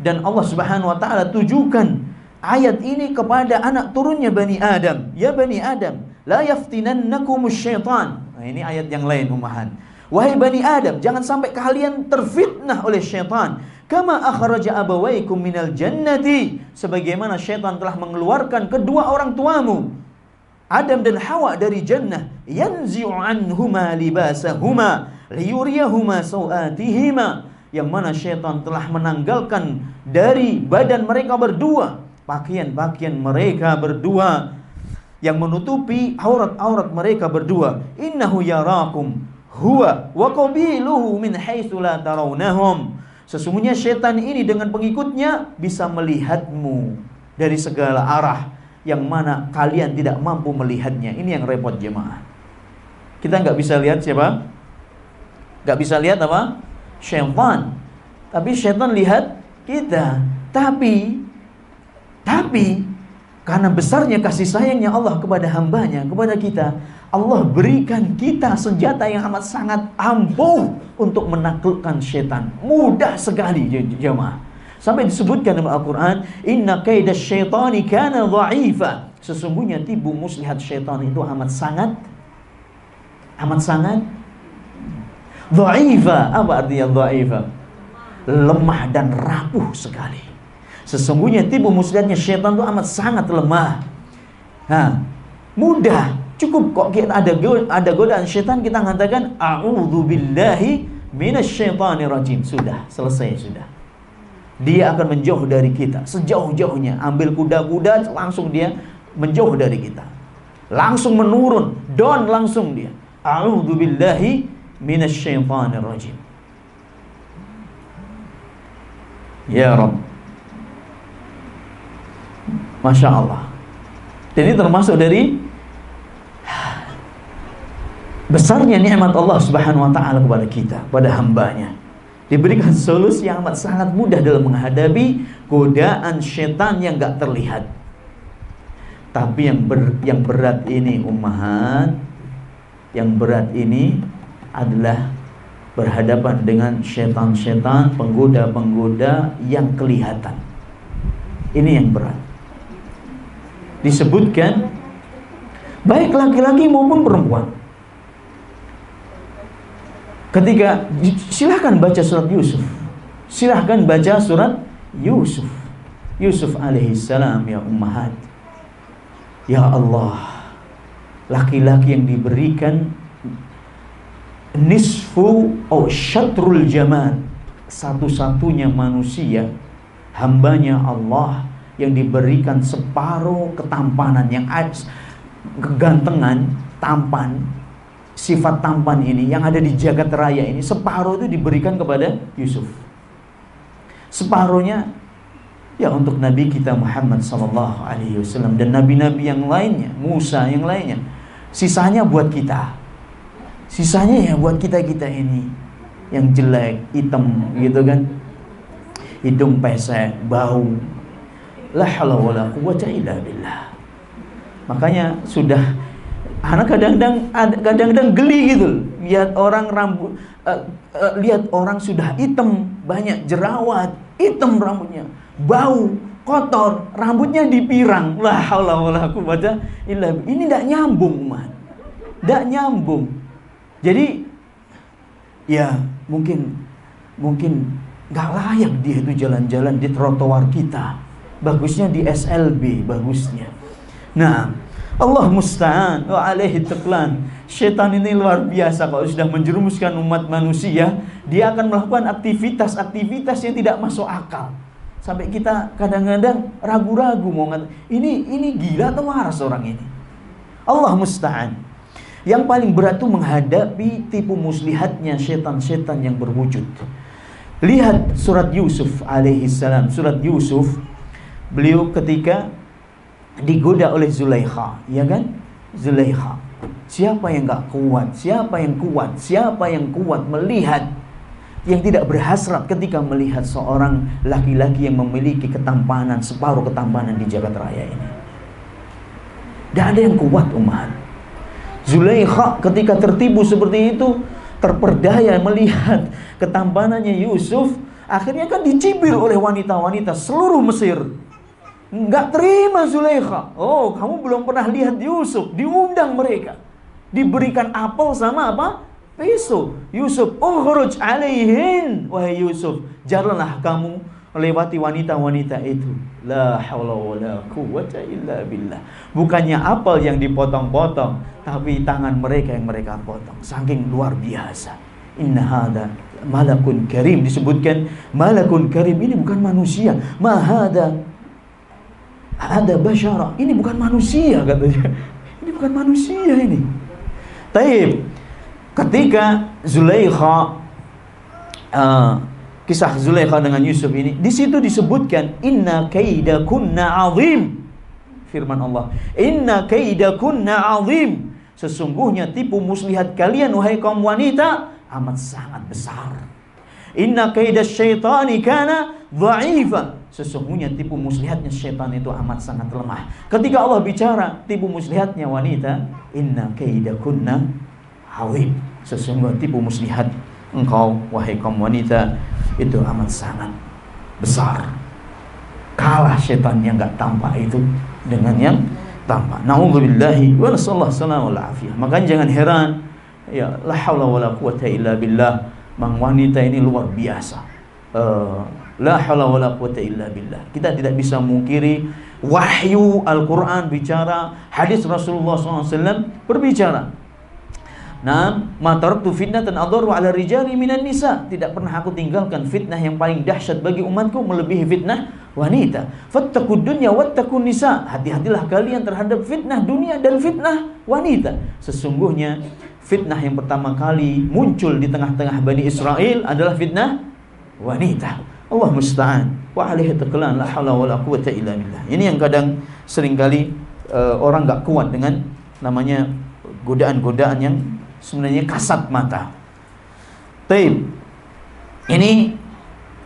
Dan Allah Subhanahu wa taala tujukan ayat ini kepada anak turunnya Bani Adam. Ya Bani Adam, la yaftinannakumus syaitan. Nah, ini ayat yang lain ummahan. Wahai Bani Adam, jangan sampai kalian terfitnah oleh syaitan. Kama akhraja abawaikum minal jannati. Sebagaimana syaitan telah mengeluarkan kedua orang tuamu, Adam dan Hawa, dari jannah. Yanzi'u anhuma libasahuma liyuriyahuma sawatihima. Yang mana syaitan telah menanggalkan dari badan mereka berdua pakaian-pakaian mereka berdua yang menutupi aurat-aurat mereka berdua. Innahu yarakum huwa wa qabiluhu min haitsu la tarawnahum. Sesungguhnya syaitan ini dengan pengikutnya bisa melihatmu dari segala arah yang mana kalian tidak mampu melihatnya. Ini yang repot jemaah. Kita nggak bisa lihat siapa? Nggak bisa lihat apa? Syaitan. Tapi syaitan lihat kita. Tapi karena besarnya kasih sayangnya Allah kepada hambanya, kepada kita, Allah berikan kita senjata yang amat sangat ampuh untuk menaklukkan syaitan. Mudah sekali jemaah. Sampai disebutkan dalam Al-Quran, inna kaidas syaitani kana dha'ifa. Sesungguhnya tipu muslihat syaitan itu amat sangat dha'ifa. Apa artinya dha'ifa? Lemah dan rapuh sekali. Sesungguhnya tipu muslihatnya syaitan itu amat sangat lemah. Mudah. Cukup kok kita ada godaan syaitan, kita mengatakan a'udzubillahi minasyaitonir rajim. Sudah, selesai sudah. Dia akan menjauh dari kita sejauh-jauhnya. Ambil kuda-kuda, langsung dia menjauh dari kita. Langsung menurun, down langsung dia. A'udzubillahi minasyaitonir rajim. Ya Rabb. Masya Allah. Jadi termasuk dari besarnya nikmat Allah Subhanahu wa taala kepada kita, pada hambanya. Diberikan solusi yang amat sangat mudah dalam menghadapi godaan setan yang gak terlihat. Tapi yang berat ini ummahat, yang berat ini adalah berhadapan dengan setan-setan, penggoda-penggoda yang kelihatan. Ini yang berat. Disebutkan baik laki-laki maupun perempuan. Ketika silahkan baca surat Yusuf, silahkan baca surat Yusuf. Yusuf alaihissalam, ya ummahat, ya Allah, laki-laki yang diberikan nisfu atau syatrul jamal, satu-satunya manusia, hambanya Allah yang diberikan separuh ketampanan, yang kegantengan, tampan, sifat tampan ini yang ada di jagat raya ini, separuh itu diberikan kepada Yusuf. Separuhnya ya untuk Nabi kita Muhammad sallallahu alaihi wasallam dan nabi-nabi yang lainnya, Musa yang lainnya. Sisanya buat kita. Sisanya ya buat kita-kita ini yang jelek, hitam gitu kan. Hidung pesek, bau. La haula wala quwwata illa billah. Makanya sudah anak kadang-kadang geli gitu lihat orang lihat orang sudah hitam, banyak jerawat, hitam rambutnya, bau, kotor, rambutnya dipirang. La haula wala quwwata illa billah. Ini tidak nyambung, man. Tidak nyambung. Jadi ya mungkin nggak layak dia itu jalan-jalan di trotoar kita. Bagusnya di SLB, bagusnya. Nah, Allah musta'an wa alaihi tuqlan. Syaitan ini luar biasa. Kalau sudah menjerumuskan umat manusia, dia akan melakukan aktivitas-aktivitas yang tidak masuk akal. Sampai kita kadang-kadang ragu-ragu mau ngatakan, ini gila atau waras orang ini. Allah musta'an. Yang paling berat itu menghadapi tipu muslihatnya syaitan-syaitan yang berwujud. Lihat surat Yusuf alaihi salam. Surat Yusuf, beliau ketika digoda oleh Zulaikha, ya kan? Zulaikha, siapa yang gak kuat? Siapa yang kuat? Siapa yang kuat melihat, yang tidak berhasrat ketika melihat seorang laki-laki yang memiliki ketampanan, separuh ketampanan di jagat raya ini? Tidak ada yang kuat, umat. Zulaikha ketika tertipu seperti itu, terperdaya melihat ketampanannya Yusuf, akhirnya kan dicibir oleh wanita-wanita seluruh Mesir. Nggak terima Zulaikha. Oh, kamu belum pernah lihat Yusuf. Diundang mereka, diberikan apel sama apa? Pisau. Yusuf, ukhruj alaihin. Wahai Yusuf, jalanlah kamu melewati wanita-wanita itu. La haula wala quwwata illa billah. Bukannya apel yang dipotong-potong, tapi tangan mereka yang mereka potong. Saking luar biasa. Inna hada malakun karim. Disebutkan malakun karim ini bukan manusia. Mahada ada basyara, ini bukan manusia katanya. Ini bukan manusia ini. Taib. Ketika Zulaikha, kisah Zulaikha dengan Yusuf ini, di situ disebutkan inna kaidakunna azim. Firman Allah, inna kaidakunna azim. Sesungguhnya tipu muslihat kalian wahai kaum wanita amat sangat besar. Inna kaidas syaitani kana dha'ifa. Sesungguhnya tipu muslihatnya syaitan itu amat sangat lemah. Ketika Allah bicara tipu muslihatnya wanita, inna kaidakunna azim. Sesungguhnya tipu muslihat engkau wahai kaum wanita itu amat sangat besar. Kalah syaitan yang enggak tampak itu dengan yang tampak. Na'udzubillahi wa nasallahu salamul afiyah. Makanya jangan heran, ya la haula wala quwata illa billah. Mang wanita ini luar biasa. La haula wala quwata illa billah. Kita tidak bisa mungkiri wahyu Al-Quran bicara, hadis Rasulullah SAW berbicara. Nah, ma taraktu fitnatan adharu ala rijali minan nisa. Tidak pernah aku tinggalkan fitnah yang paling dahsyat bagi umatku melebihi fitnah wanita. Fattaqud dunya wattaqun nisa. Hati-hatilah kalian terhadap fitnah dunia dan fitnah wanita. Sesungguhnya fitnah yang pertama kali muncul di tengah-tengah Bani Israel adalah fitnah wanita. Allah musta'an. Wa alaihi taqlan la haula wala quwata illa billah. Ini yang kadang seringkali orang enggak kuat dengan namanya godaan-godaan yang sebenarnya kasat mata. Taib. Ini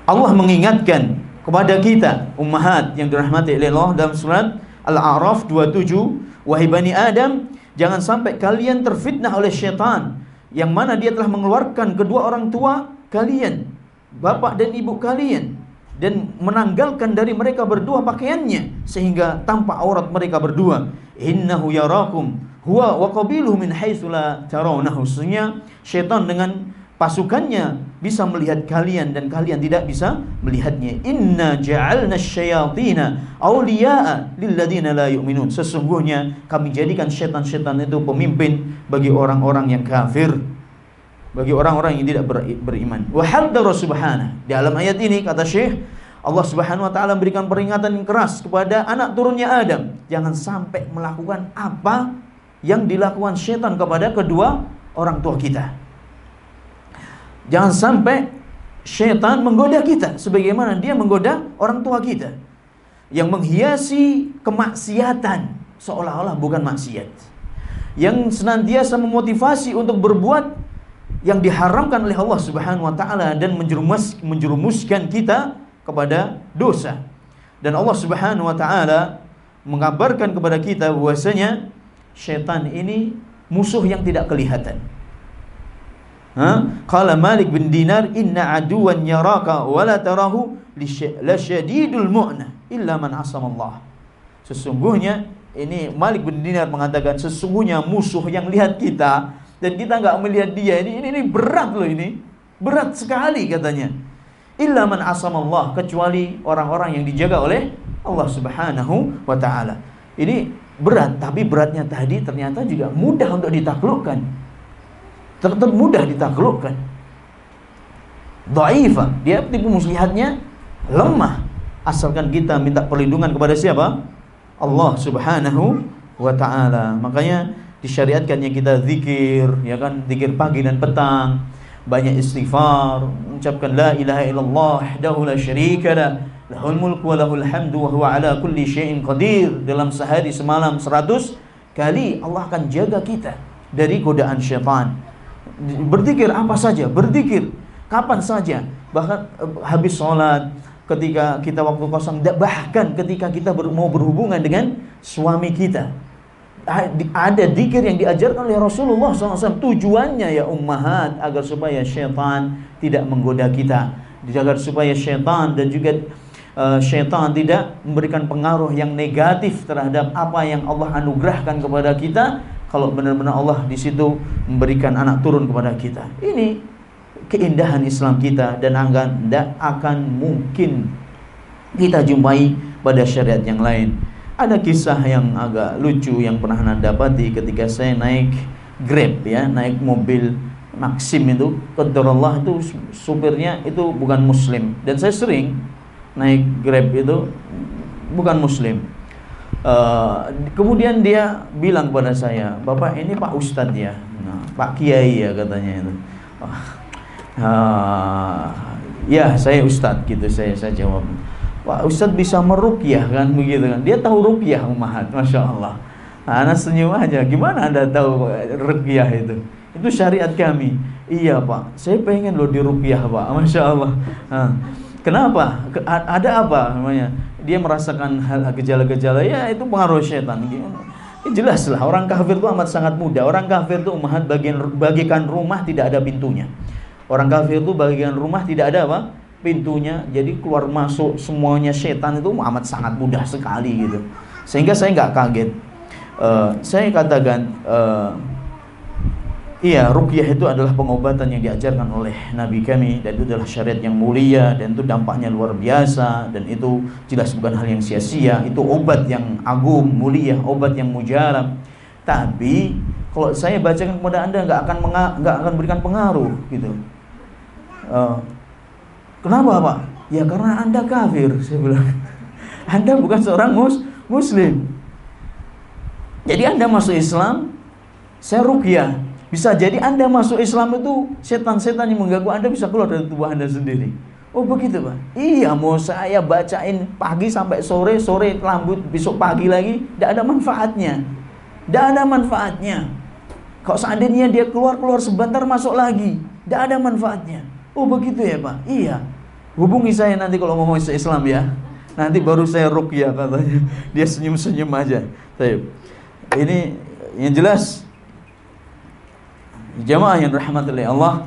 Allah mengingatkan kepada kita ummahat yang dirahmati oleh Allah dalam surat Al-A'raf 27, wahai bani Adam, jangan sampai kalian terfitnah oleh syaitan, yang mana dia telah mengeluarkan kedua orang tua kalian, bapak dan ibu kalian, dan menanggalkan dari mereka berdua pakaiannya sehingga tampak aurat mereka berdua. Innahu yarakum huwa wa qabiluhu min haitsu la tarawnahu. Sesungguhnya syaitan dengan pasukannya bisa melihat kalian dan kalian tidak bisa melihatnya. Inna ja'alna syayatina awliya'a lilladina la yu'minun. Sesungguhnya kami jadikan syaitan-syaitan itu pemimpin bagi orang-orang yang kafir, bagi orang-orang yang tidak beriman. Wa haddara subhanahu. Dalam ayat ini kata Syekh, Allah Subhanahu wa taala memberikan peringatan yang keras kepada anak turunnya Adam, jangan sampai melakukan apa yang dilakukan syaitan kepada kedua orang tua kita. Jangan sampai syaitan menggoda kita sebagaimana dia menggoda orang tua kita, yang menghiasi kemaksiatan seolah-olah bukan maksiat, yang senantiasa memotivasi untuk berbuat yang diharamkan oleh Allah Subhanahu wa taala dan menjerumuskan kita kepada dosa. Dan Allah Subhanahu wa taala mengabarkan kepada kita bahwasanya syaitan ini musuh yang tidak kelihatan. Qala Malik bin Dinar, inna aduwan yaraka wa la tarahu la syadidul mu'na illa man asamallah. Sesungguhnya ini Malik bin Dinar mengatakan, sesungguhnya musuh yang lihat kita dan kita enggak melihat dia, ini berat loh, ini berat sekali katanya. Illa man asamallah, kecuali orang-orang yang dijaga oleh Allah Subhanahu wa taala. Ini berat, tapi beratnya tadi ternyata juga mudah untuk ditaklukkan. Tetap mudah ditaklukkan. Dhaifah, dia tipu muslihatnya lemah, asalkan kita minta perlindungan kepada siapa? Allah Subhanahu wa taala. Makanya disyariatkannya kita zikir, ya kan, zikir pagi dan petang, banyak istighfar, mengucapkan la ilaha illallah wahdahu la syarika lah, lahul mulku wa lahul hamdu wa huwa ala kulli syai'in qadir. Dalam sehari semalam 100 kali Allah akan jaga kita dari godaan syaitan. Berzikir apa saja, berzikir kapan saja, bahkan habis sholat, ketika kita waktu kosong, bahkan ketika kita mau berhubungan dengan suami kita. Ada zikir yang diajarkan oleh Rasulullah SAW. Tujuannya ya ummahat, agar supaya syaitan tidak menggoda kita, agar supaya syaitan dan juga syaitan tidak memberikan pengaruh yang negatif terhadap apa yang Allah anugerahkan kepada kita. Kalau benar-benar Allah di situ memberikan anak turun kepada kita, ini keindahan Islam kita, dan tidak akan mungkin kita jumpai pada syariat yang lain. Ada kisah yang agak lucu yang pernah Anda dapati ketika saya naik Grab, ya, naik mobil Maxim itu, qadarullah itu supirnya itu bukan muslim, dan saya sering naik Grab itu bukan muslim. Kemudian dia bilang kepada saya, "Bapak ini Pak Ustadz ya?" Nah, Pak Kiai ya katanya itu. Ya saya Ustadz gitu, saya jawab. Pak Ustadz bisa meruqyah kan, begitu kan? Dia tahu ruqyah ummahat, masya Allah. Nah, anak senyum aja. Gimana Anda tahu ruqyah itu? Itu syariat kami. Iya Pak, saya pengen loh diruqyah Pak, masya Allah. Nah, kenapa? Ada apa namanya? Dia merasakan hal gejala-gejala, ya itu pengaruh syaitan. Jelas lah, orang kafir itu amat sangat mudah. Orang kafir itu ummahat bagikan rumah tidak ada pintunya. Orang kafir itu bagikan rumah tidak ada apa? Pintunya. Jadi keluar masuk semuanya setan itu amat sangat mudah sekali gitu. Sehingga saya nggak kaget. Saya katakan, iya, ruqyah itu adalah pengobatan yang diajarkan oleh Nabi kami, dan itu adalah syariat yang mulia, dan itu dampaknya luar biasa, dan itu jelas bukan hal yang sia-sia. Itu obat yang agung, mulia, obat yang mujarab. Tapi kalau saya bacakan kepada Anda nggak akan berikan pengaruh gitu. Kenapa Pak? Ya karena Anda kafir, saya bilang. Anda bukan seorang muslim. Jadi Anda masuk Islam, saya ruqyah. Bisa jadi Anda masuk Islam itu setan-setan yang mengganggu Anda bisa keluar dari tubuh Anda sendiri. Oh begitu Pak? Iya, mau saya bacain pagi sampai sore lanjut besok pagi lagi, tidak ada manfaatnya. Tidak ada manfaatnya. Kalau seandainya dia keluar sebentar masuk lagi, tidak ada manfaatnya. Oh begitu ya Pak? Iya. Hubungi saya nanti kalau mau masuk Islam ya. Nanti baru saya ruqyah katanya. Dia senyum-senyum aja. Ini yang jelas, jamaah yang rahmati Allah,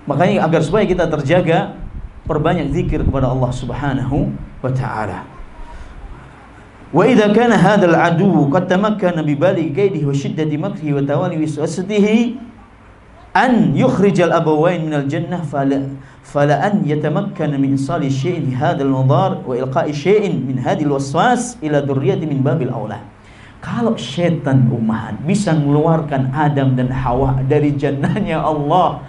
makanya agar supaya kita terjaga, perbanyak zikir kepada Allah Subhanahu wa taala. Wa idza kana hadzal adu qad tamakkana bi bali kaidihi wa shiddati makrihi wa tawali wiswasatihi an yukhrijal abawain minal jannah fala an yatamakkana min insali syai'in fi hadzal madar wa ilqa'i syai'in min hadzal waswas ila dzurriyyati min babil aula. Kalau syaitan umat bisa mengeluarkan Adam dan Hawa dari jannahnya Allah,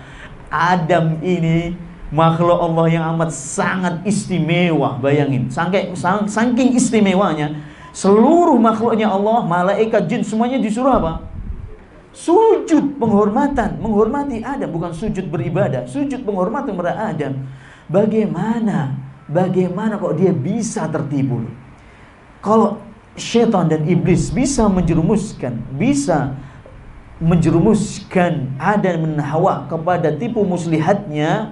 Adam ini makhluk Allah yang amat sangat istimewa. Bayangin, saking istimewanya, seluruh makhluknya Allah, malaikat, jin, semuanya disuruh apa? Sujud penghormatan, menghormati Adam, bukan sujud beribadah, sujud penghormatan kepada Adam. Bagaimana kok dia bisa tertipu? Kalau syaitan dan iblis bisa menjerumuskan Adam dan Hawa kepada tipu muslihatnya,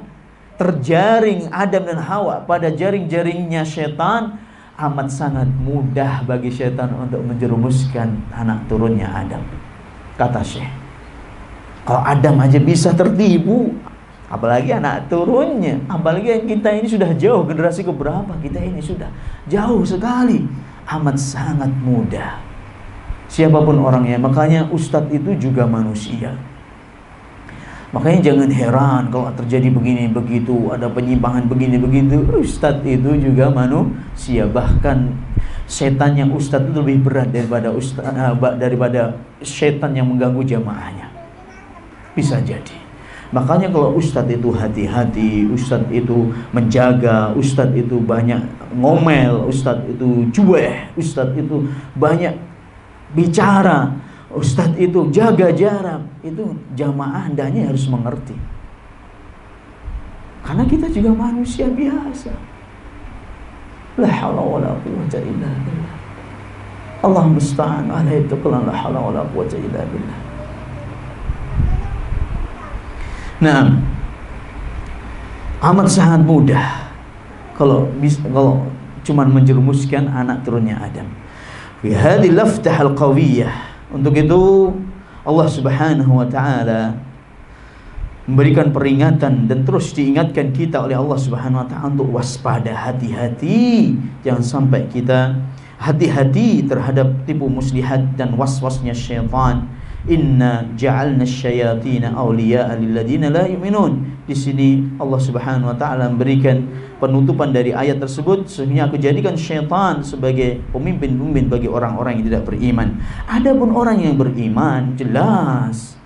terjaring Adam dan Hawa pada jaring-jaringnya syaitan, amat sangat mudah bagi syaitan untuk menjerumuskan anak turunnya Adam. Kata Syekh, kalau Adam aja bisa tertipu, apalagi anak turunnya, apalagi yang kita ini sudah jauh, generasi keberapa kita ini sudah jauh sekali, amat sangat mudah. Siapapun orangnya, makanya ustadz itu juga manusia. Makanya jangan heran kalau terjadi begini begitu, ada penyimpangan begini begitu. Ustadz itu juga manusia. Bahkan setan yang ustadz itu lebih berat daripada setan yang mengganggu jamaahnya. Bisa jadi. Makanya kalau ustadz itu hati-hati, ustadz itu menjaga, ustadz itu banyak ngomel, ustadz itu cuek, ustadz itu banyak bicara, ustadz itu jaga jarak, itu jamaah hendaknya harus mengerti. Karena kita juga manusia biasa. La haula wala quwwata illa billah. Allahumma musta'an, alaihi taqlan, la haula wala quwwata illa billah. Nah, amat sangat mudah kalau cuman menjerumuskan anak turunnya Adam. Fi hadhihi laftah al-qawiyyah. Untuk itu Allah Subhanahu wa taala memberikan peringatan dan terus diingatkan kita oleh Allah Subhanahu wa taala untuk waspada, hati-hati, jangan sampai kita hati-hati terhadap tipu muslihat dan waswasnya syaitan. Inna ja'alna asyayatina awliya'a lilladina la yu'minun. Di sini Allah Subhanahu wa taala memberikan penutupan dari ayat tersebut, sehingga aku jadikan syaitan sebagai pemimpin-pemimpin bagi orang-orang yang tidak beriman. Adapun orang yang beriman, jelas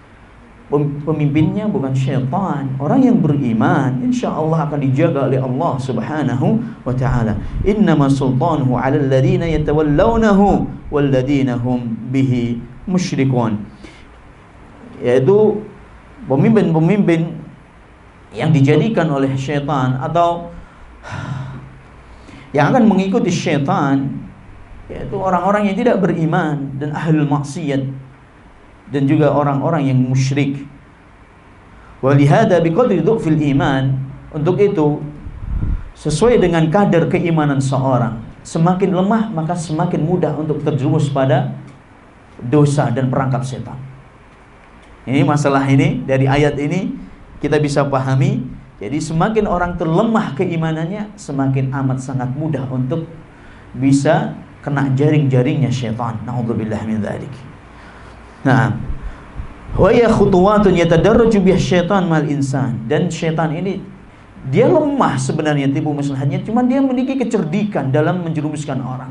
pemimpinnya bukan syaitan. Orang yang beriman insyaallah akan dijaga oleh Allah Subhanahu wa taala. Innama sultanuhu 'alal ladzina yatawallawnahu wal ladzina hum bihi musyrikun. Yaitu pemimpin-pemimpin yang dijadikan oleh syaitan atau yang akan mengikuti syaitan, yaitu orang-orang yang tidak beriman dan ahlul maksiat, dan juga orang-orang yang musyrik. Walihada biqadri du'fil iman. Untuk itu, sesuai dengan kadar keimanan seorang, semakin lemah maka semakin mudah untuk terjerumus pada dosa dan perangkap setan. Ini masalah ini, dari ayat ini kita bisa pahami. Jadi semakin orang terlemah keimanannya, semakin amat sangat mudah untuk bisa kena jaring-jaringnya syaitan. Na'udzubillah min dzalik. Nah, wa ya khutuwatun yatadarraju biha syaitan mal insan. Dan syaitan ini dia lemah sebenarnya tipu muslihatnya, cuma dia memiliki kecerdikan dalam menjerumuskan orang.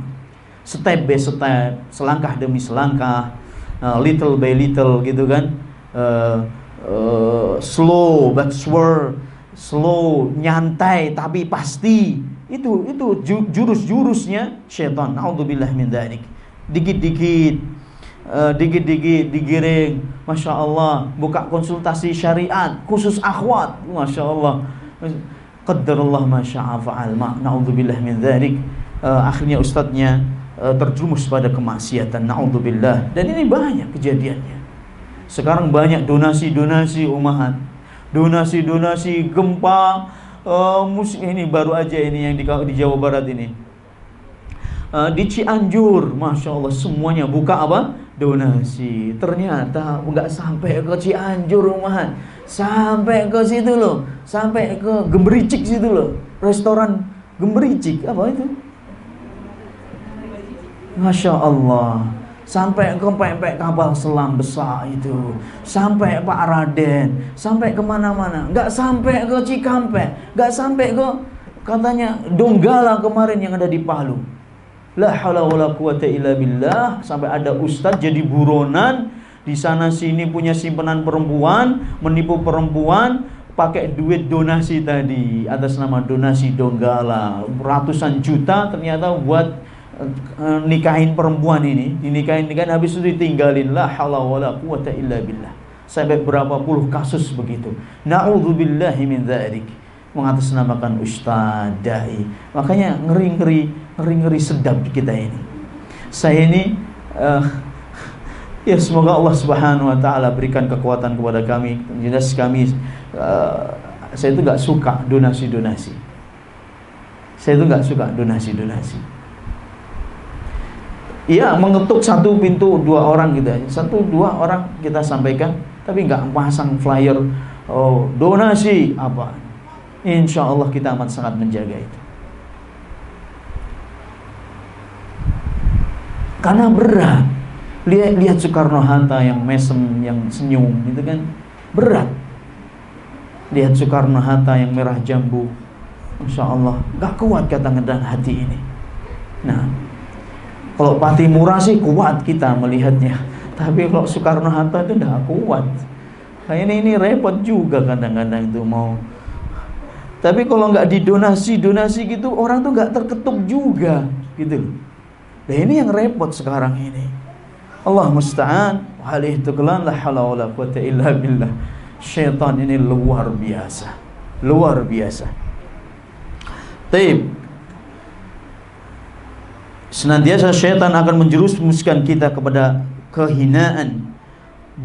Step by step, selangkah demi selangkah, little by little gitu kan. Slow but sure, slow, nyantai tapi pasti. Itu jurus-jurusnya syaitan. Na'udzubillah min dzalik. Dikit-dikit digiring, Masya Allah, buka konsultasi syariat khusus akhwat, Masya Allah, qadarullah masya'a fa'al, na'udzubillah min dzalik. Akhirnya ustadznya terjerumus pada kemaksiatan, na'udzubillah. Dan ini banyak kejadiannya. Sekarang banyak donasi-donasi umahat, donasi-donasi gempa, ini baru aja ini yang di Jawa Barat ini, di Cianjur, Masya Allah semuanya buka apa? Donasi. Ternyata nggak sampai ke Cianjur umahat, sampai ke situ loh, sampai ke Gemericik situ loh, restoran Gemericik, apa itu? Masya Allah. Sampai ke pempek kapal selam besar itu, sampai Pak Raden, sampai kemana-mana, nggak sampai ke Cikampek, nggak sampai ke katanya Donggala kemarin yang ada di Palu. La haula wala quwata illa billah. Sampai ada ustadz jadi buronan di sana sini, punya simpenan perempuan, menipu perempuan pakai duit donasi tadi atas nama donasi Donggala, ratusan juta ternyata buat nikahin perempuan ini, dinikahin habis itu ditinggalin. La haula wala quwata illa billah. Sampai berapa puluh kasus begitu. Na'udzubillahi min dzalik. Mengatasnamakan ustaz, dai. Makanya ngeri sedap kita ini. Saya ini ya semoga Allah Subhanahu wa taala berikan kekuatan kepada kami. Jelas kami saya itu enggak suka donasi-donasi. Saya itu enggak suka donasi-donasi. Iya, mengetuk satu pintu 2 orang gitu aja. 1-2 orang kita sampaikan, tapi nggak pasang flyer donasi apa. Insya Allah kita amat sangat menjaga itu. Karena berat. Lihat Soekarno-Hatta yang mesem, yang senyum, itu kan berat. Lihat Soekarno-Hatta yang merah jambu, Masya Allah, nggak kuat kata ngedang hati ini. Nah, kalau Patimura sih kuat kita melihatnya, tapi kalau Soekarno-Hatta itu tidak kuat. Kayaknya ini repot juga kadang-kadang itu mau. Tapi kalau nggak didonasi gitu, orang tuh nggak terketuk juga, gitu. Nah ini yang repot sekarang ini. Allah musta'an. Halih tukelan la haula wala quwata illa billah. Syaitan ini luar biasa, luar biasa. Taib. Senantiasa syaitan akan menjerumuskan kita kepada kehinaan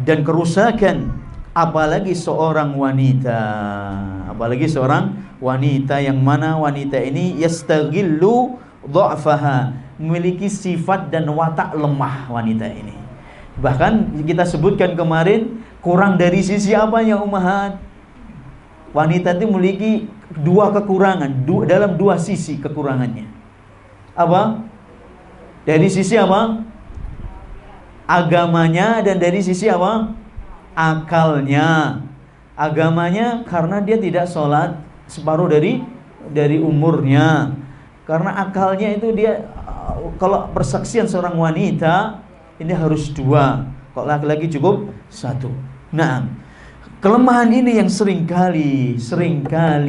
dan kerusakan, apalagi seorang wanita. Apalagi seorang wanita yang mana wanita ini yastaghillu dha'faha, memiliki sifat dan watak lemah wanita ini. Bahkan kita sebutkan kemarin, kurang dari sisi apanya ummahat? Wanita itu memiliki 2 kekurangan, dalam 2 sisi kekurangannya. Apa? Dari sisi apa? Agamanya, dan dari sisi apa? Akalnya. Agamanya karena dia tidak sholat separuh dari umurnya. Karena akalnya itu dia, kalau persaksian seorang wanita ini harus 2, kalau laki-laki cukup 1. Nah, kelemahan ini yang seringkali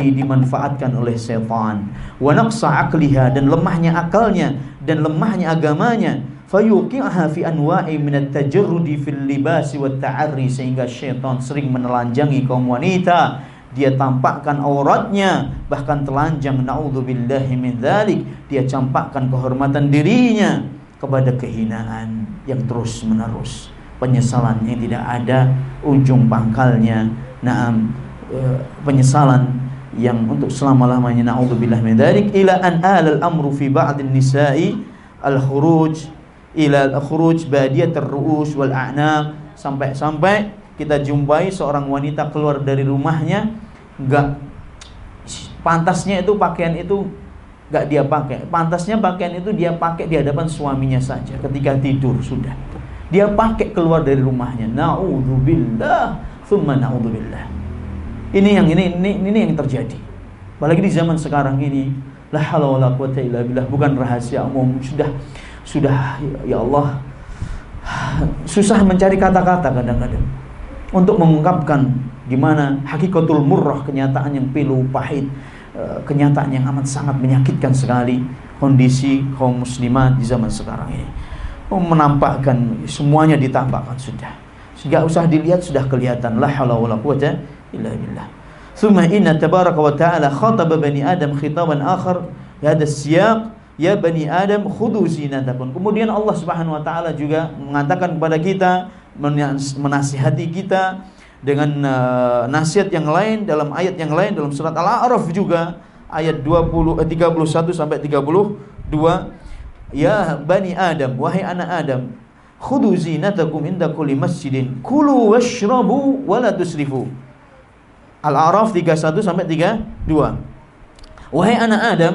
dimanfaatkan oleh setan. Wa naqsa aqliha, dan lemahnya akalnya dan lemahnya agamanya, fayuqi'aha fi anwa'i min at-tajarrudi fil libasi wat ta'arri, sehingga syaitan sering menelanjangi kaum wanita. Dia tampakkan auratnya, bahkan telanjang, naudzubillahi min dzalik. Dia campakkan kehormatan dirinya kepada kehinaan yang terus menerus, penyesalan yang tidak ada ujung pangkalnya. Naam, penyesalan yang untuk selama-lamanya, naudzubillah min dzalik. Ila an alal amru fi ba'd an-nisa'i al-khuruj ila al-khuruj badiyat ar-ru'us wal a'naq, sampai kita jumpai seorang wanita keluar dari rumahnya, enggak pantasnya itu pakaian itu enggak dia pakai. Pantasnya pakaian itu dia pakai di hadapan suaminya saja ketika tidur sudah. Dia pakai keluar dari rumahnya. Naudzubillah, tsumma naudzubillah. Ini yang terjadi. Apalagi di zaman sekarang ini, la haula wala quwata illa billah, bukan rahasia umum. Sudah ya Allah, susah mencari kata-kata kadang-kadang untuk mengungkapkan gimana hakikatul murrah, kenyataan yang pilu pahit, kenyataan yang amat sangat menyakitkan sekali kondisi kaum muslimat di zaman sekarang ini. Menampakkan semuanya, ditampakkan sudah. Enggak usah dilihat, sudah kelihatan. La haula wala quwata illa billah. Tsumma inna tabaraka wa ta'ala khataba bani Adam khitaban akhar hadha siyaq, ya bani Adam khudhu zinatakum. Kemudian Allah Subhanahu wa taala juga mengatakan kepada kita menasihati kita dengan nasihat yang lain dalam ayat yang lain dalam surat Al-A'raf juga ayat 31 sampai 32, ya bani Adam, wahai anak Adam, khudhu zinatakum inda kulli masjidin kulu washrabu wala tusrifu. Al-A'raf 31 sampai 32. Wahai anak Adam,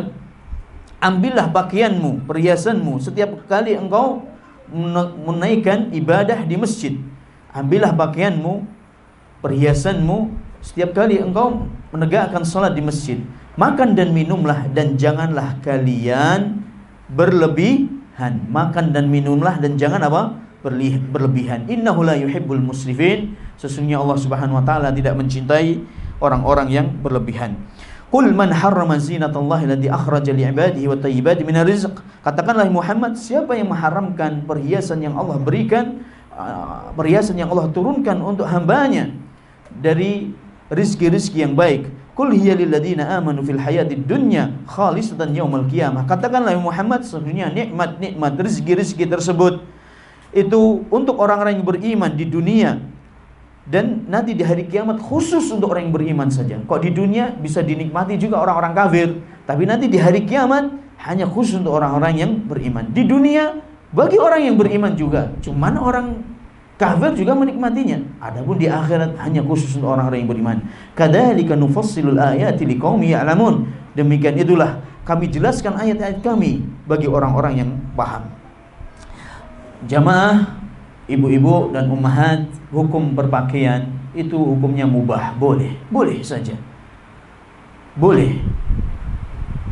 ambillah pakaianmu, perhiasanmu setiap kali engkau menaikkan ibadah di masjid. Ambillah pakaianmu, perhiasanmu setiap kali engkau menegakkan salat di masjid. Makan dan minumlah dan janganlah kalian berlebihan. Makan dan minumlah dan jangan apa? Berlebihan. Innahu la yuhibbul musrifin. Sesungguhnya Allah Subhanahu wa taala tidak mencintai orang-orang yang berlebihan. Qul man harrama zinatallahi allati akhraja li'ibadihi wa thayyibati minar rizq. Katakanlah Muhammad, siapa yang mengharamkan perhiasan yang Allah berikan, perhiasan yang Allah turunkan untuk hambanya dari rizki-rizki yang baik. Qul hiya lil ladzina amanu fil hayatid dunya khalisatan yaumal qiyamah. Katakanlah Muhammad, sesungguhnya nikmat-nikmat rizki-rizki tersebut itu untuk orang-orang yang beriman di dunia, dan nanti di hari kiamat khusus untuk orang yang beriman saja. Kok di dunia bisa dinikmati juga orang-orang kafir, tapi nanti di hari kiamat hanya khusus untuk orang-orang yang beriman. Di dunia bagi orang yang beriman juga, cuman orang kafir juga menikmatinya. Adapun di akhirat hanya khusus untuk orang-orang yang beriman. Kadzalika nufassilul ayati liqaumin ya'lamun. Demikian itulah kami jelaskan ayat-ayat kami bagi orang-orang yang paham. Jamaah, ibu-ibu dan ummahat, hukum berpakaian itu hukumnya mubah, boleh saja. Boleh.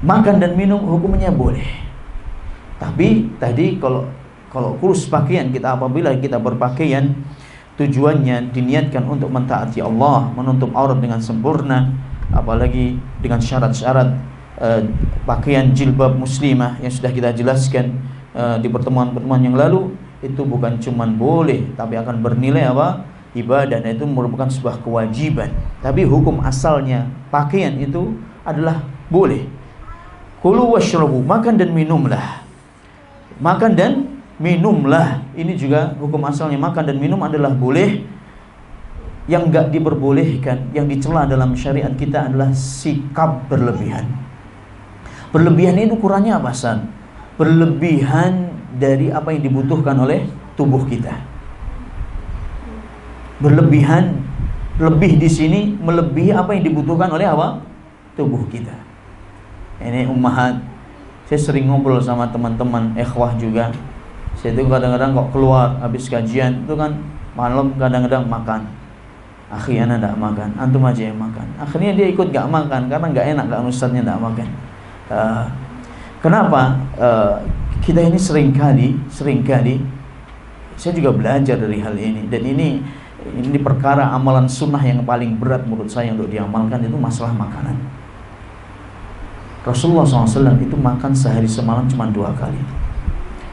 Makan dan minum hukumnya boleh. Tapi tadi kalau kurus pakaian kita, apabila kita berpakaian tujuannya diniatkan untuk mentaati Allah, menutup aurat dengan sempurna, apalagi dengan syarat-syarat pakaian jilbab muslimah yang sudah kita jelaskan di pertemuan-pertemuan yang lalu, itu bukan cuman boleh tapi akan bernilai apa? Ibadah, dan itu merupakan sebuah kewajiban. Tapi hukum asalnya pakaian itu adalah boleh. Kulu washrabu, makan dan minumlah. Makan dan minumlah, ini juga hukum asalnya, makan dan minum adalah boleh. Yang enggak diperbolehkan, yang dicela dalam syariat kita adalah sikap berlebihan. Berlebihan itu ukurannya apa, San? Berlebihan dari apa yang dibutuhkan oleh tubuh kita. Berlebihan, lebih di sini melebihi apa yang dibutuhkan oleh apa? Tubuh kita. Ini ummahat, saya sering ngobrol sama teman-teman ikhwah juga. Saya itu kadang-kadang kok keluar habis kajian itu kan malam kadang-kadang makan. Akhirnya enggak makan, antum aja yang makan. Akhirnya dia ikut enggak makan karena enggak enak kalau ustaznya enggak makan. Kenapa? Kita ini seringkali saya juga belajar dari hal ini, dan ini perkara amalan sunnah yang paling berat menurut saya untuk diamalkan, itu masalah makanan. Rasulullah SAW itu makan sehari semalam cuma 2 kali.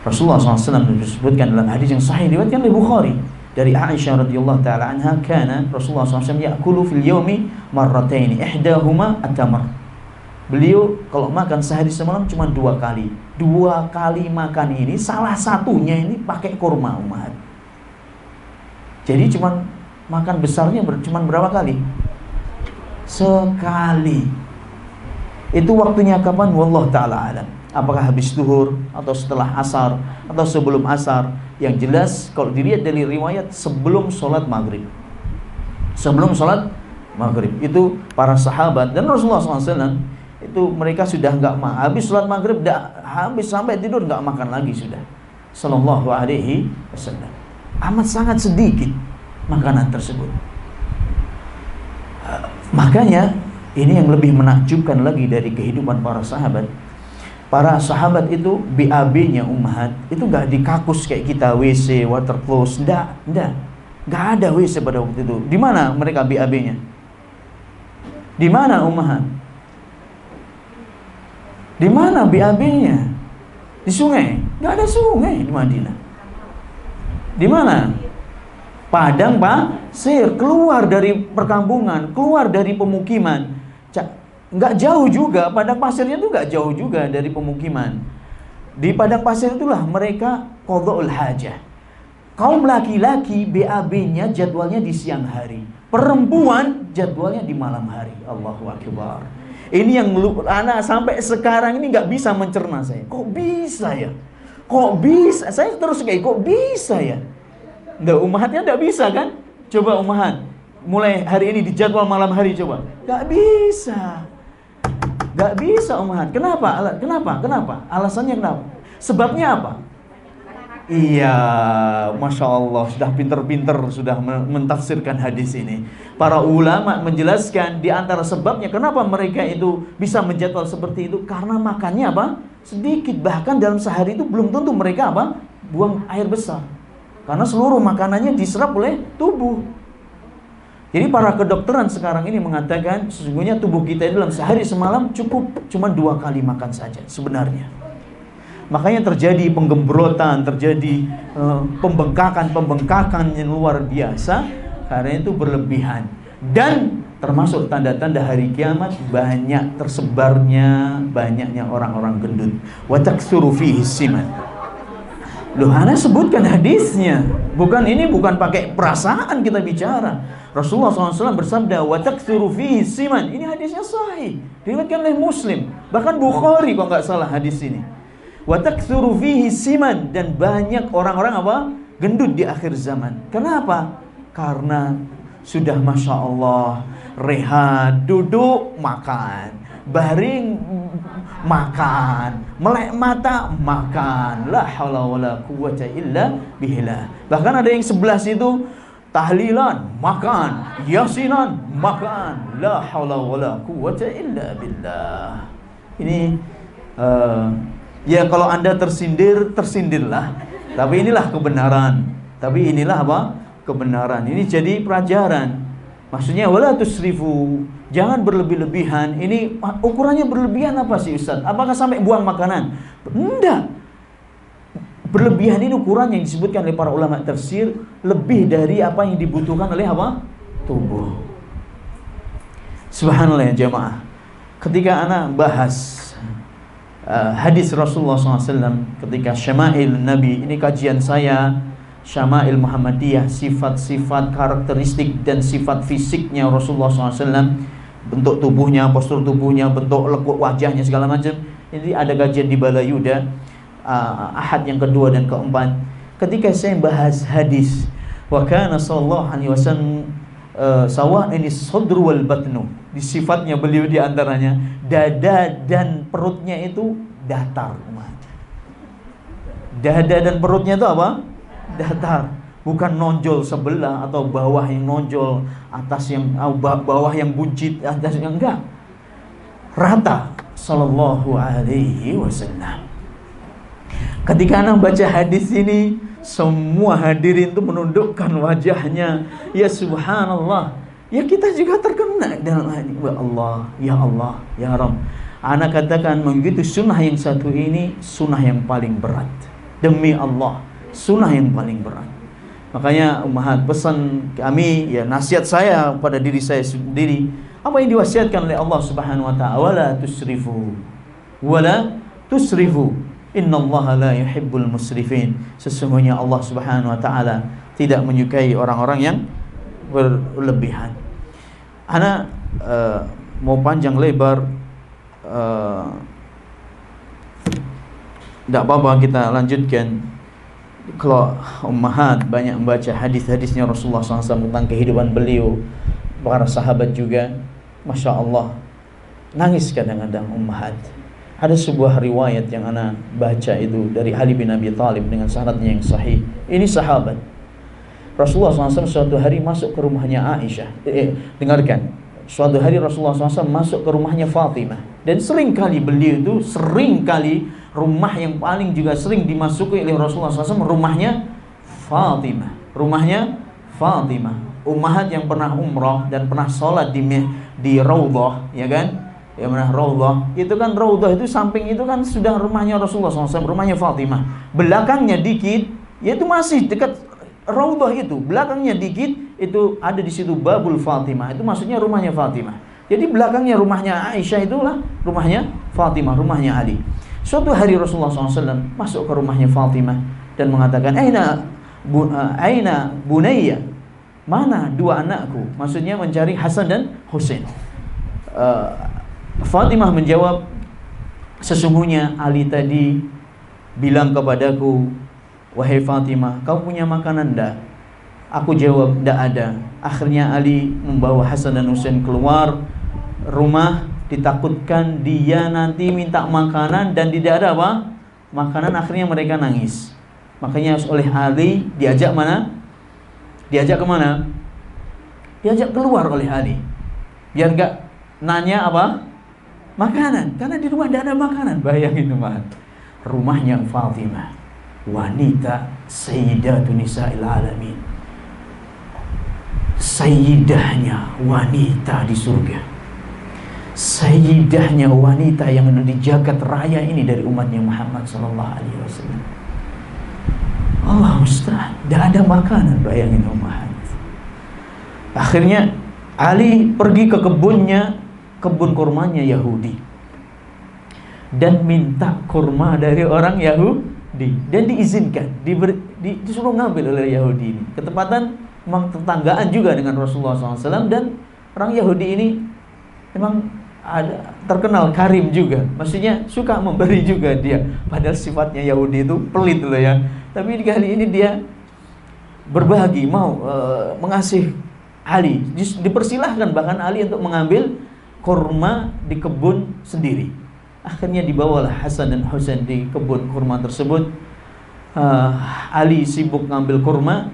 Rasulullah SAW disebutkan dalam hadis yang sahih diriwayatkan oleh Bukhari dari Aisyah radhiyallahu taala anha, kana Rasulullah SAW ya'kulu fil yaumi marrataini ihdahuma at-tamr. Beliau kalau makan sehari semalam cuma 2 kali. 2 kali makan ini salah satunya ini pakai kurma, umat. Jadi cuma makan besarnya cuma berapa kali? Sekali. Itu waktunya kapan? Wallahu ta'ala alam. Apakah habis zuhur atau setelah asar atau sebelum asar? Yang jelas kalau dilihat dari riwayat sebelum sholat maghrib. Sebelum sholat maghrib itu para sahabat dan Rasulullah SAW itu mereka sudah enggak habis sholat maghrib, habis sampai tidur enggak makan lagi sudah. Sallallahu alaihi wasallam. Amat sangat sedikit makanan tersebut. Makanya ini yang lebih menakjubkan lagi dari kehidupan para sahabat. Para sahabat itu BAB-nya ummahat itu enggak dikakus kayak kita, WC, water close, enggak ada WC pada waktu itu. Di mana mereka BAB-nya? Di mana ummahat? Di mana BAB-nya? Di sungai? Enggak ada sungai di Madinah. Di mana? Padang pasir, keluar dari perkampungan, keluar dari pemukiman. Enggak jauh juga, padang pasirnya itu enggak jauh juga dari pemukiman. Di padang pasir itulah mereka qadha'ul hajah. Kaum laki-laki BAB-nya jadwalnya di siang hari, perempuan jadwalnya di malam hari. Allahu Akbar. Ini yang anak sampai sekarang ini nggak bisa mencerna saya. Kok bisa ya? Kok bisa? Saya terus kayak kok bisa ya? Nggak, ummahatnya nggak bisa kan? Coba ummahat, mulai hari ini di jadwal malam hari coba. Nggak bisa. Nggak bisa ummahat. Kenapa? Kenapa? Alasannya kenapa? Sebabnya apa? Iya, Masya Allah, sudah pinter-pinter sudah mentafsirkan hadis ini. Para ulama menjelaskan di antara sebabnya kenapa mereka itu bisa menjadwal seperti itu, karena makannya apa? Sedikit. Bahkan dalam sehari itu belum tentu mereka apa? Buang air besar. Karena seluruh makanannya diserap oleh tubuh. Jadi para kedokteran sekarang ini mengatakan sesungguhnya tubuh kita dalam sehari semalam cukup cuma 2 kali makan saja sebenarnya. Makanya terjadi penggembrotan, terjadi pembengkakan yang luar biasa karena itu berlebihan. Dan termasuk tanda-tanda hari kiamat banyak tersebarnya banyaknya orang-orang gendut. Wa taktsuru fihi siman. Loh, ana sebutkan hadisnya. Bukan pakai perasaan kita bicara. Rasulullah SAW bersabda, wa taktsuru fihi siman. Ini hadisnya sahih, diriwayatkan oleh Muslim, bahkan Bukhari kalau nggak salah hadis ini. Wa taktsuru fihi siman, dan banyak orang-orang apa? Gendut di akhir zaman. Kenapa? Karena sudah Masya Allah, rehat, duduk, makan, baring, makan, melek mata, makan. La haula wala quwwata illa billah. Bahkan ada yang sebelah situ tahlilan, makan, yasinan, makan. La haula wala quwwata illa billah. Ini ya kalau Anda tersindir, tersindirlah. Tapi inilah kebenaran. Tapi inilah apa? Kebenaran. Ini jadi pelajaran. Maksudnya wala tusrifu, jangan berlebih-lebihan. Ini ukurannya berlebihan apa sih Ustaz? Apakah sampai buang makanan? Enggak. Berlebihan ini ukuran yang disebutkan oleh para ulama tafsir lebih dari apa yang dibutuhkan oleh apa? Tubuh. Subhanallah ya jemaah. Ketika anak bahas hadis Rasulullah SAW ketika Syama'il Nabi, ini kajian saya Syama'il Muhammadiyah, sifat-sifat karakteristik dan sifat fisiknya Rasulullah SAW, bentuk tubuhnya, postur tubuhnya, bentuk lekuk wajahnya, segala macam. Ini ada kajian di Balayuda Ahad yang kedua dan keempat. Ketika saya bahas hadis wa kana sallallahu alaihi wasallam sawa'in as-sadru wal batnu, di sifatnya beliau di antaranya dada dan perutnya itu datar. Dada dan perutnya itu apa? Datar, bukan nonjol sebelah atau bawah yang nonjol, atas yang bawah yang buncit, atas yang enggak. Rata sallallahu alaihi wasallam. Ketika anak baca hadis ini, semua hadirin itu menundukkan wajahnya. Ya subhanallah. Ya kita juga terkena dalam hati. Ya Allah, ya Rabb. Anak katakan begitu, sunnah yang satu ini sunnah yang paling berat. Demi Allah, sunnah yang paling berat. Makanya ummahat, pesan kami, ya nasihat saya pada diri saya sendiri, apa yang diwasiatkan oleh Allah Subhanahu wa taala, wala tusrifu. Wala tusrifu. Innallaha la yuhibbul musrifin. Sesungguhnya Allah Subhanahu wa taala tidak menyukai orang-orang yang berlebihan. Ana mau panjang lebar, tidak apa-apa kita lanjutkan. Kalau ummahat banyak membaca hadis-hadisnya Rasulullah SAW tentang kehidupan beliau, para sahabat juga, Masya Allah, nangis kadang-kadang ummahat. Ada sebuah riwayat yang ana baca itu dari Ali bin Abi Thalib dengan sanadnya yang sahih. Ini sahabat. Rasulullah SAW suatu hari masuk ke rumahnya Aisyah. Dengarkan. Suatu hari Rasulullah SAW masuk ke rumahnya Fatimah. Dan seringkali beliau itu, rumah yang paling juga sering dimasuki oleh Rasulullah SAW, rumahnya Fatimah. Rumahnya Fatimah. Ummahat yang pernah umrah dan pernah sholat di Raudhah, ya kan? Ya benar, Raudhah. Itu kan Raudhah itu samping itu kan sudah rumahnya Rasulullah SAW, rumahnya Fatimah. Belakangnya dikit, yaitu masih dekat Raudhah itu. Belakangnya dikit itu ada di situ Babul Fatimah. Itu maksudnya rumahnya Fatimah. Jadi belakangnya rumahnya Aisyah itulah rumahnya Fatimah, rumahnya Ali. Suatu hari Rasulullah SAW masuk ke rumahnya Fatimah dan mengatakan, "Aina Aina bunayya, mana dua anakku? Maksudnya mencari Hasan dan Husain. Fatimah menjawab, sesungguhnya Ali tadi bilang kepadaku, wahai Fatimah, kau punya makanan enggak? Aku jawab, enggak ada. Akhirnya Ali membawa Hasan dan Husain keluar rumah, ditakutkan dia nanti minta makanan dan tidak ada apa? Makanan. Akhirnya mereka nangis. Makanya oleh Ali diajak mana? Diajak kemana? Diajak keluar oleh Ali, biar enggak nanya apa? Makanan. Karena di rumah tidak ada makanan. Bayangin teman, rumahnya Fatimah, wanita Sayyidatun Nisa'il Alamin, sayyidahnya wanita di surga, sayyidahnya wanita yang ada di jagat raya ini dari umatnya Muhammad sallallahu alaihi wasallam. Allah musta'an, tidak ada makanan. Bayangin umat. Akhirnya Ali pergi ke kebun kurmanya Yahudi, dan minta kurma dari orang Yahudi, dan diizinkan, disuruh ngambil oleh Yahudi ini. Ketepatan memang tetanggaan juga dengan Rasulullah SAW, dan orang Yahudi ini memang terkenal karim juga, maksudnya suka memberi juga dia. Padahal sifatnya Yahudi itu pelit loh ya, tapi kali ini dia berbagi, mau mengasih Ali. Dipersilahkan bahkan Ali untuk mengambil kurma di kebun sendiri. Akhirnya dibawalah Hasan dan Husain di kebun kurma tersebut. Ali sibuk ngambil kurma,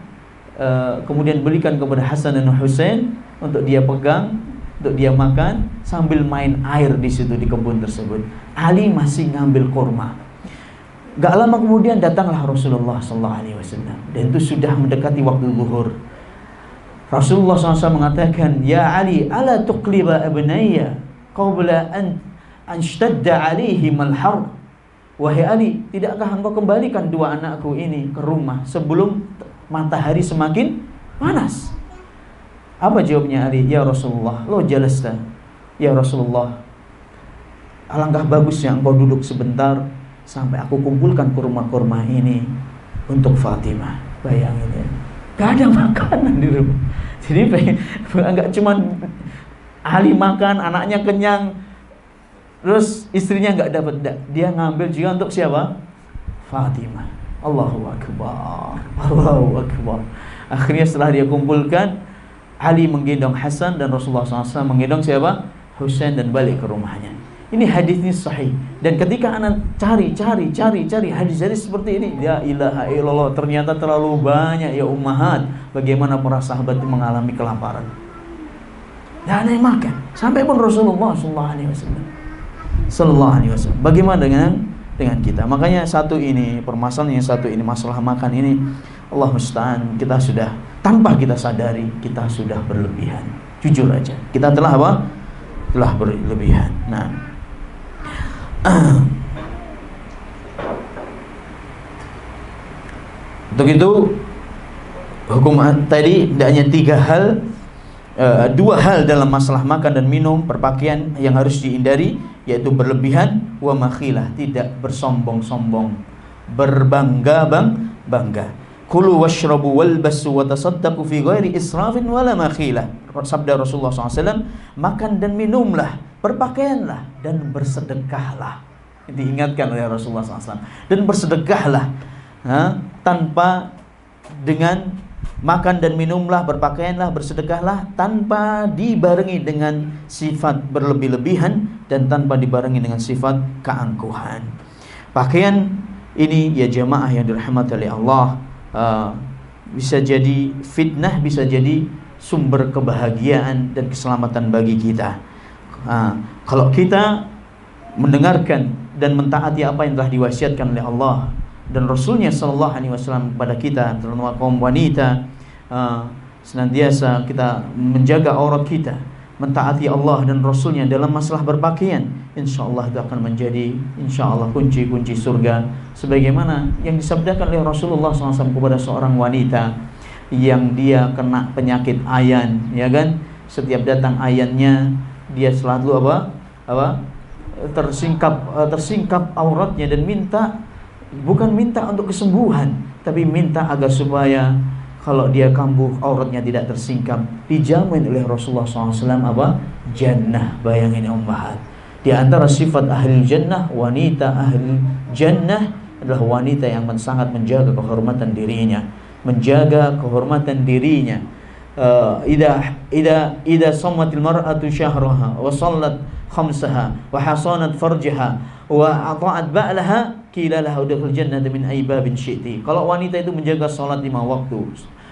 kemudian berikan kepada Hasan dan Husain untuk dia pegang, untuk dia makan, sambil main air di situ di kebun tersebut. Ali masih ngambil kurma. Gak lama kemudian datanglah Rasulullah SAW, dan itu sudah mendekati waktu zuhur. Rasulullah SAW mengatakan, ya Ali, ala tuqliba abnayya qabla an anshtadda alaihim al-har. Wahai Ali, tidakkah engkau kembalikan dua anakku ini ke rumah sebelum matahari semakin panas? Apa jawabnya Ali? Ya Rasulullah, lo jalasta. Ya Rasulullah, alangkah bagusnya engkau duduk sebentar sampai aku kumpulkan kurma-kurma ini untuk Fatimah. Bayangin ya, gak ada makanan di rumah. Jadi enggak cuma Ali makan, anaknya kenyang, terus istrinya enggak dapat. Dia ngambil juga untuk siapa? Fatimah. Allahu Akbar, Allahu Akbar. Akhirnya setelah dia kumpulkan, Ali menggendong Hasan dan Rasulullah SAW menggendong siapa? Husain, dan balik ke rumahnya. Ini hadis ini sahih. Dan ketika anak cari hadis-hadis seperti ini, ya ilaha illallah, ternyata terlalu banyak ya ummahat. Bagaimana para sahabat itu mengalami kelaparan, tidak ada yang makan, sampai pun Rasulullah Sallallahu Alaihi Wasallam. Bagaimana dengan kita? Makanya satu ini permasalahan yang satu ini, masalah makan ini, Allah musta'an, kita sudah tanpa kita sadari kita sudah berlebihan. Jujur aja, kita telah apa? Telah berlebihan. Nah, untuk itu hukum tadi tidak hanya dua hal dalam masalah makan dan minum, berpakaian yang harus dihindari, yaitu berlebihan wa makhilah, tidak bersombong-sombong, berbangga-bangga. Kulu washrabu walbasu wa tasaddaqu fi ghairi israfin wala makhilah. Sabda Rasulullah SAW, makan dan minumlah, berpakaianlah, dan bersedekahlah. Diingatkan oleh Rasulullah SAW. Dan bersedekahlah, tanpa dengan makan dan minumlah, berpakaianlah, bersedekahlah, tanpa dibarengi dengan sifat berlebih-lebihan dan tanpa dibarengi dengan sifat keangkuhan. Pakaian ini ya jamaah yang dirahmati oleh Allah, bisa jadi fitnah, bisa jadi sumber kebahagiaan dan keselamatan bagi kita. Kalau kita mendengarkan dan mentaati apa yang telah diwasiatkan oleh Allah dan Rasulnya Sallallahu Alaihi Wasallam kepada kita, terutama kaum wanita, senantiasa kita menjaga aurat kita, mentaati Allah dan Rasulnya dalam masalah berpakaian, insyaallah itu akan menjadi insyaallah kunci-kunci surga, sebagaimana yang disabdakan oleh Rasulullah SAW kepada seorang wanita yang dia kena penyakit ayan, ya kan? Setiap datang ayannya dia selalu tersingkap auratnya dan bukan minta untuk kesembuhan, tapi minta agar supaya kalau dia kambuh auratnya tidak tersingkap. Dijamin oleh Rasulullah SAW apa? Jannah. Bayangin ya ummahat, di antara sifat ahli jannah, wanita ahli jannah adalah wanita yang sangat menjaga kehormatan dirinya, menjaga kehormatan dirinya. Ida sammatil mar'atu syahraha wa sallat khamsaha wa hasanat farjaha wa ata'at ba'laha qila laha udkhul jannata min ayyi babin syi'ti. Kalau wanita itu menjaga salat 5 waktu,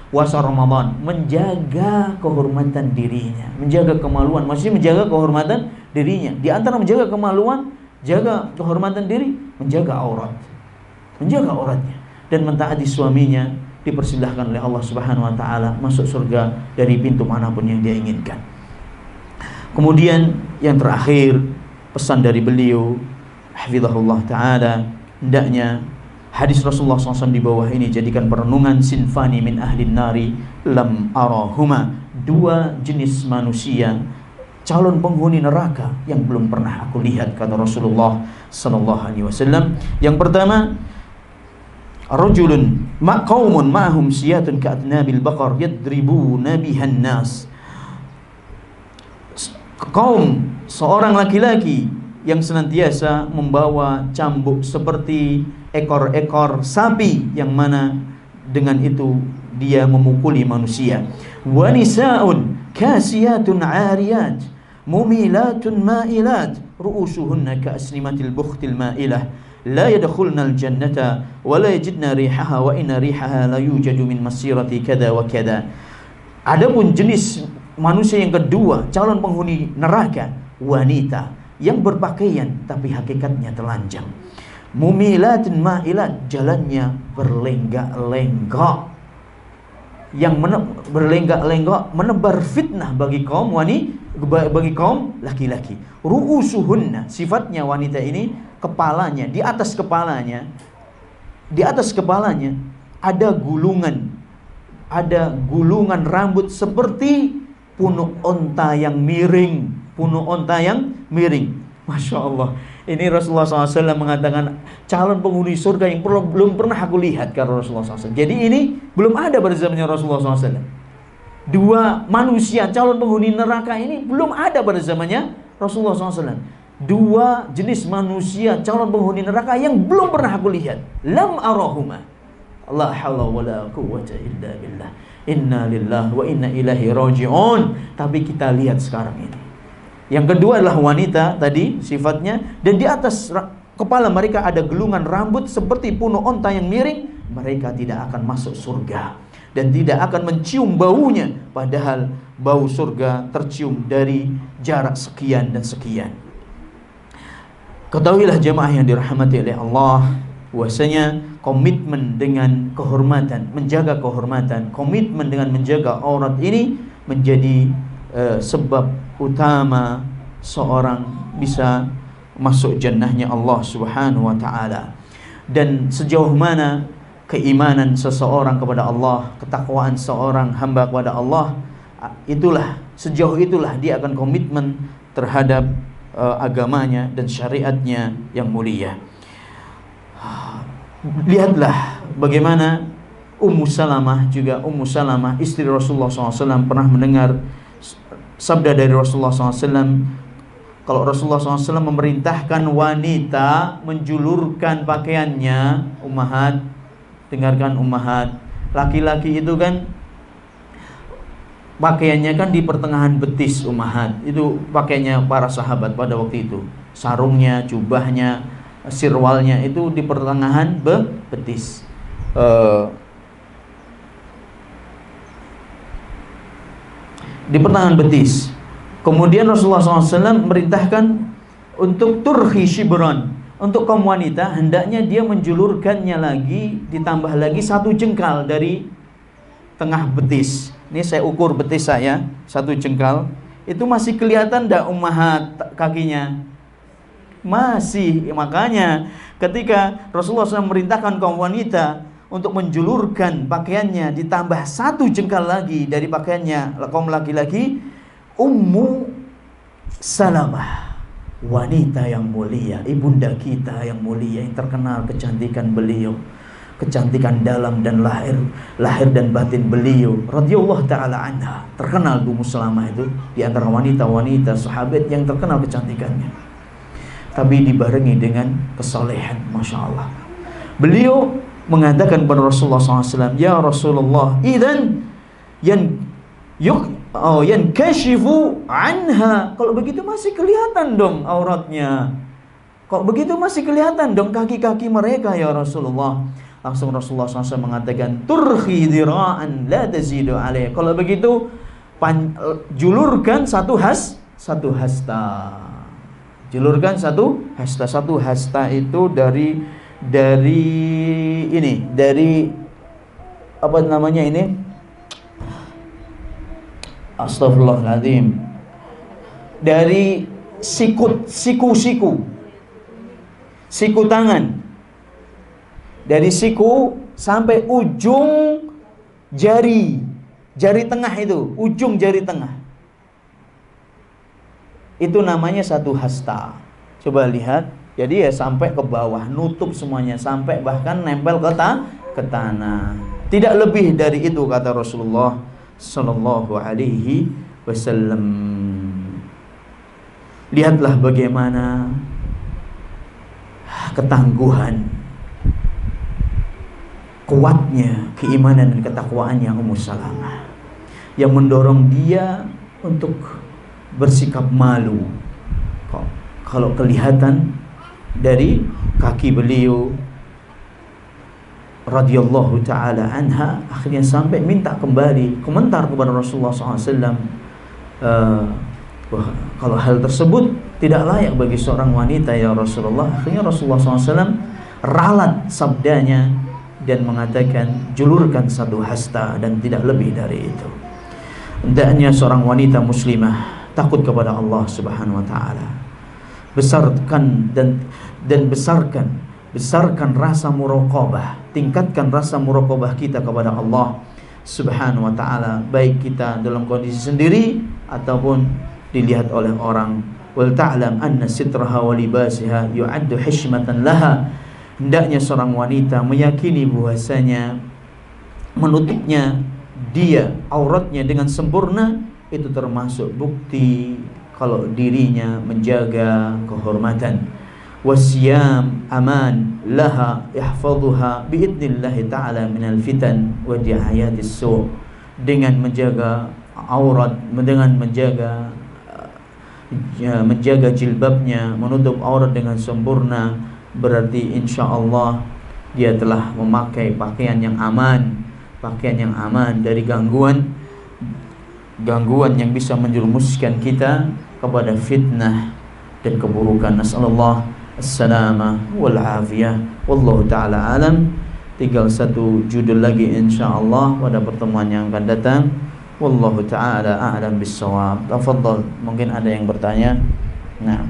puasa Ramadan, menjaga kehormatan dirinya, menjaga kemaluan, maksudnya menjaga kehormatan dirinya. Di antara menjaga kemaluan, jaga kehormatan diri, menjaga aurat, menjaga auratnya, dan mentaati suaminya, dipersilahkan oleh Allah Subhanahu wa taala masuk surga dari pintu manapun yang dia inginkan. Kemudian yang terakhir, pesan dari beliau hafizahullah taala, hendaknya hadis Rasulullah SAW di bawah ini jadikan perenungan. Sinfani min ahlin nari lam arahuma, 2 jenis manusia calon penghuni neraka yang belum pernah aku lihat, kata Rasulullah sallallahu alaihi wasallam. Yang pertama, rajulun qaumun ma'hum siyatun ka'atnabil baqar yadribuna bihan nas. Kaum, seorang laki-laki yang senantiasa membawa cambuk seperti ekor-ekor sapi, yang mana dengan itu dia memukuli manusia. Wa nisaun kasiyatun 'ariyat mumilatun ma'ilat ru'usuhunna ka'asnimatil bukhtil ma'ilah la yadkhulnal jannata wa la yajidna rihaha wa inna rihaha la yujadu min masirati kada wa kada. Adapun jenis manusia yang kedua, calon penghuni neraka, wanita yang berpakaian tapi hakikatnya telanjang. Mumilatin ma'ilat, jalannya berlenggak-lenggok, yang berlenggak-lenggok menebar fitnah bagi kaum bagi kaum laki-laki. Ru'usuhunna, sifatnya wanita ini, kepalanya, di atas kepalanya ada gulungan rambut seperti punuk onta yang miring, Masya Allah. Ini Rasulullah SAW mengatakan calon penghuni surga yang belum pernah aku lihat, kata Rasulullah SAW. Jadi ini belum ada pada zamannya Rasulullah SAW. 2 manusia calon penghuni neraka ini belum ada pada zamannya Rasulullah SAW. 2 jenis manusia calon penghuni neraka yang belum pernah aku lihat. Lam arahuma. La haula wala quwwata illa billah. Inna lillahi wa inna ilaihi raji'un. Tapi kita lihat sekarang ini. Yang kedua adalah wanita tadi sifatnya, dan di atas kepala mereka ada gelungan rambut seperti punuk onta yang miring. Mereka tidak akan masuk surga dan tidak akan mencium baunya, padahal bau surga tercium dari jarak sekian dan sekian. Ketahuilah jemaah yang dirahmati oleh Allah, bahwasanya komitmen dengan kehormatan, menjaga kehormatan, komitmen dengan menjaga aurat ini menjadi sebab utama seorang bisa masuk jannahnya Allah Subhanahu wa taala. Dan sejauh mana keimanan seseorang kepada Allah, ketakwaan seorang hamba kepada Allah, sejauh itulah dia akan komitmen terhadap agamanya dan syariatnya yang mulia. Lihatlah bagaimana Ummu Salamah, istri Rasulullah SAW, pernah mendengar sabda dari Rasulullah SAW. Kalau Rasulullah SAW memerintahkan wanita menjulurkan pakaiannya, ummahat, dengarkan ummahat, laki-laki itu kan pakaiannya kan di pertengahan betis, ummahat. Itu pakaiannya para sahabat pada waktu itu. Sarungnya, jubahnya, sirwalnya itu di pertengahan betis. Di pertengahan betis. Kemudian Rasulullah SAW merintahkan untuk turhi shibran, untuk kaum wanita hendaknya dia menjulurkannya lagi, ditambah lagi 1 jengkal dari tengah betis. Ini saya ukur betis saya 1 jengkal. Itu masih kelihatan enggak ummahat kakinya? Masih. Makanya ketika Rasulullah SAW memerintahkan kaum wanita untuk menjulurkan pakaiannya, ditambah 1 jengkal lagi dari pakaiannya kaum laki-laki, Ummu Salamah, wanita yang mulia, ibunda kita yang mulia, yang terkenal kecantikan beliau, kecantikan dalam dan lahir dan batin beliau radhiyallahu taala anha. Terkenal Bu Muslamah itu di antara wanita-wanita sahabat yang terkenal kecantikannya, tapi dibarengi dengan kesolehan, masya Allah. Beliau mengatakan kepada Rasulullah SAW, ya Rasulullah, idzan yankashifu anha, kalau begitu masih kelihatan dong auratnya, kok begitu masih kelihatan dong kaki-kaki mereka ya Rasulullah. Langsung Rasulullah SAW mengatakan, turhi dira'an la tazidu alaih, kalau begitu julurkan satu hasta. Julurkan satu hasta. Satu hasta itu dari apa namanya ini? Astagfirullahaladzim. Dari siku tangan. Dari siku sampai ujung jari tengah itu, ujung jari tengah. Itu namanya satu hasta. Coba lihat. Jadi ya sampai ke bawah, nutup semuanya, sampai bahkan nempel ke tanah. Tidak lebih dari itu kata Rasulullah sallallahu alaihi wasallam. Lihatlah bagaimana ketangguhan, kuatnya keimanan dan ketakwaannya Ummu Salamah, yang mendorong dia untuk bersikap malu kalau kelihatan dari kaki beliau radhiyallahu taala anha. Akhirnya sampai minta kembali, komentar kepada Rasulullah SAW, kalau hal tersebut tidak layak bagi seorang wanita ya Rasulullah. Akhirnya Rasulullah SAW ralat sabdanya dan mengatakan, julurkan satu hasta dan tidak lebih dari itu. Hendaknya seorang wanita muslimah takut kepada Allah Subhanahu wa taala. Besarkan besarkan rasa muraqabah, tingkatkan rasa muraqabah kita kepada Allah Subhanahu wa taala, baik kita dalam kondisi sendiri ataupun dilihat oleh orang. Wal ta'lam anna sitraha wa libasiha yu'addu hishmatan laha. Hendaknya seorang wanita meyakini bahwasanya menutupnya dia auratnya dengan sempurna itu termasuk bukti kalau dirinya menjaga kehormatan. Wasiyam aman laha yahfazuha biidnillahi ta'ala minal fitan wa di'ayatis su'. Dengan menjaga aurat, dengan menjaga jilbabnya, menutup aurat dengan sempurna, berarti insya Allah dia telah memakai pakaian yang aman dari gangguan yang bisa menjerumuskan kita kepada fitnah dan keburukan. Nasallallahu as-salama wal afiyah. Wallahu taala alam. Tinggal satu judul lagi insyaallah pada pertemuan yang akan datang. Wallahu taala a'lam bis-shawab. Tafadhal, mungkin ada yang bertanya. Nah.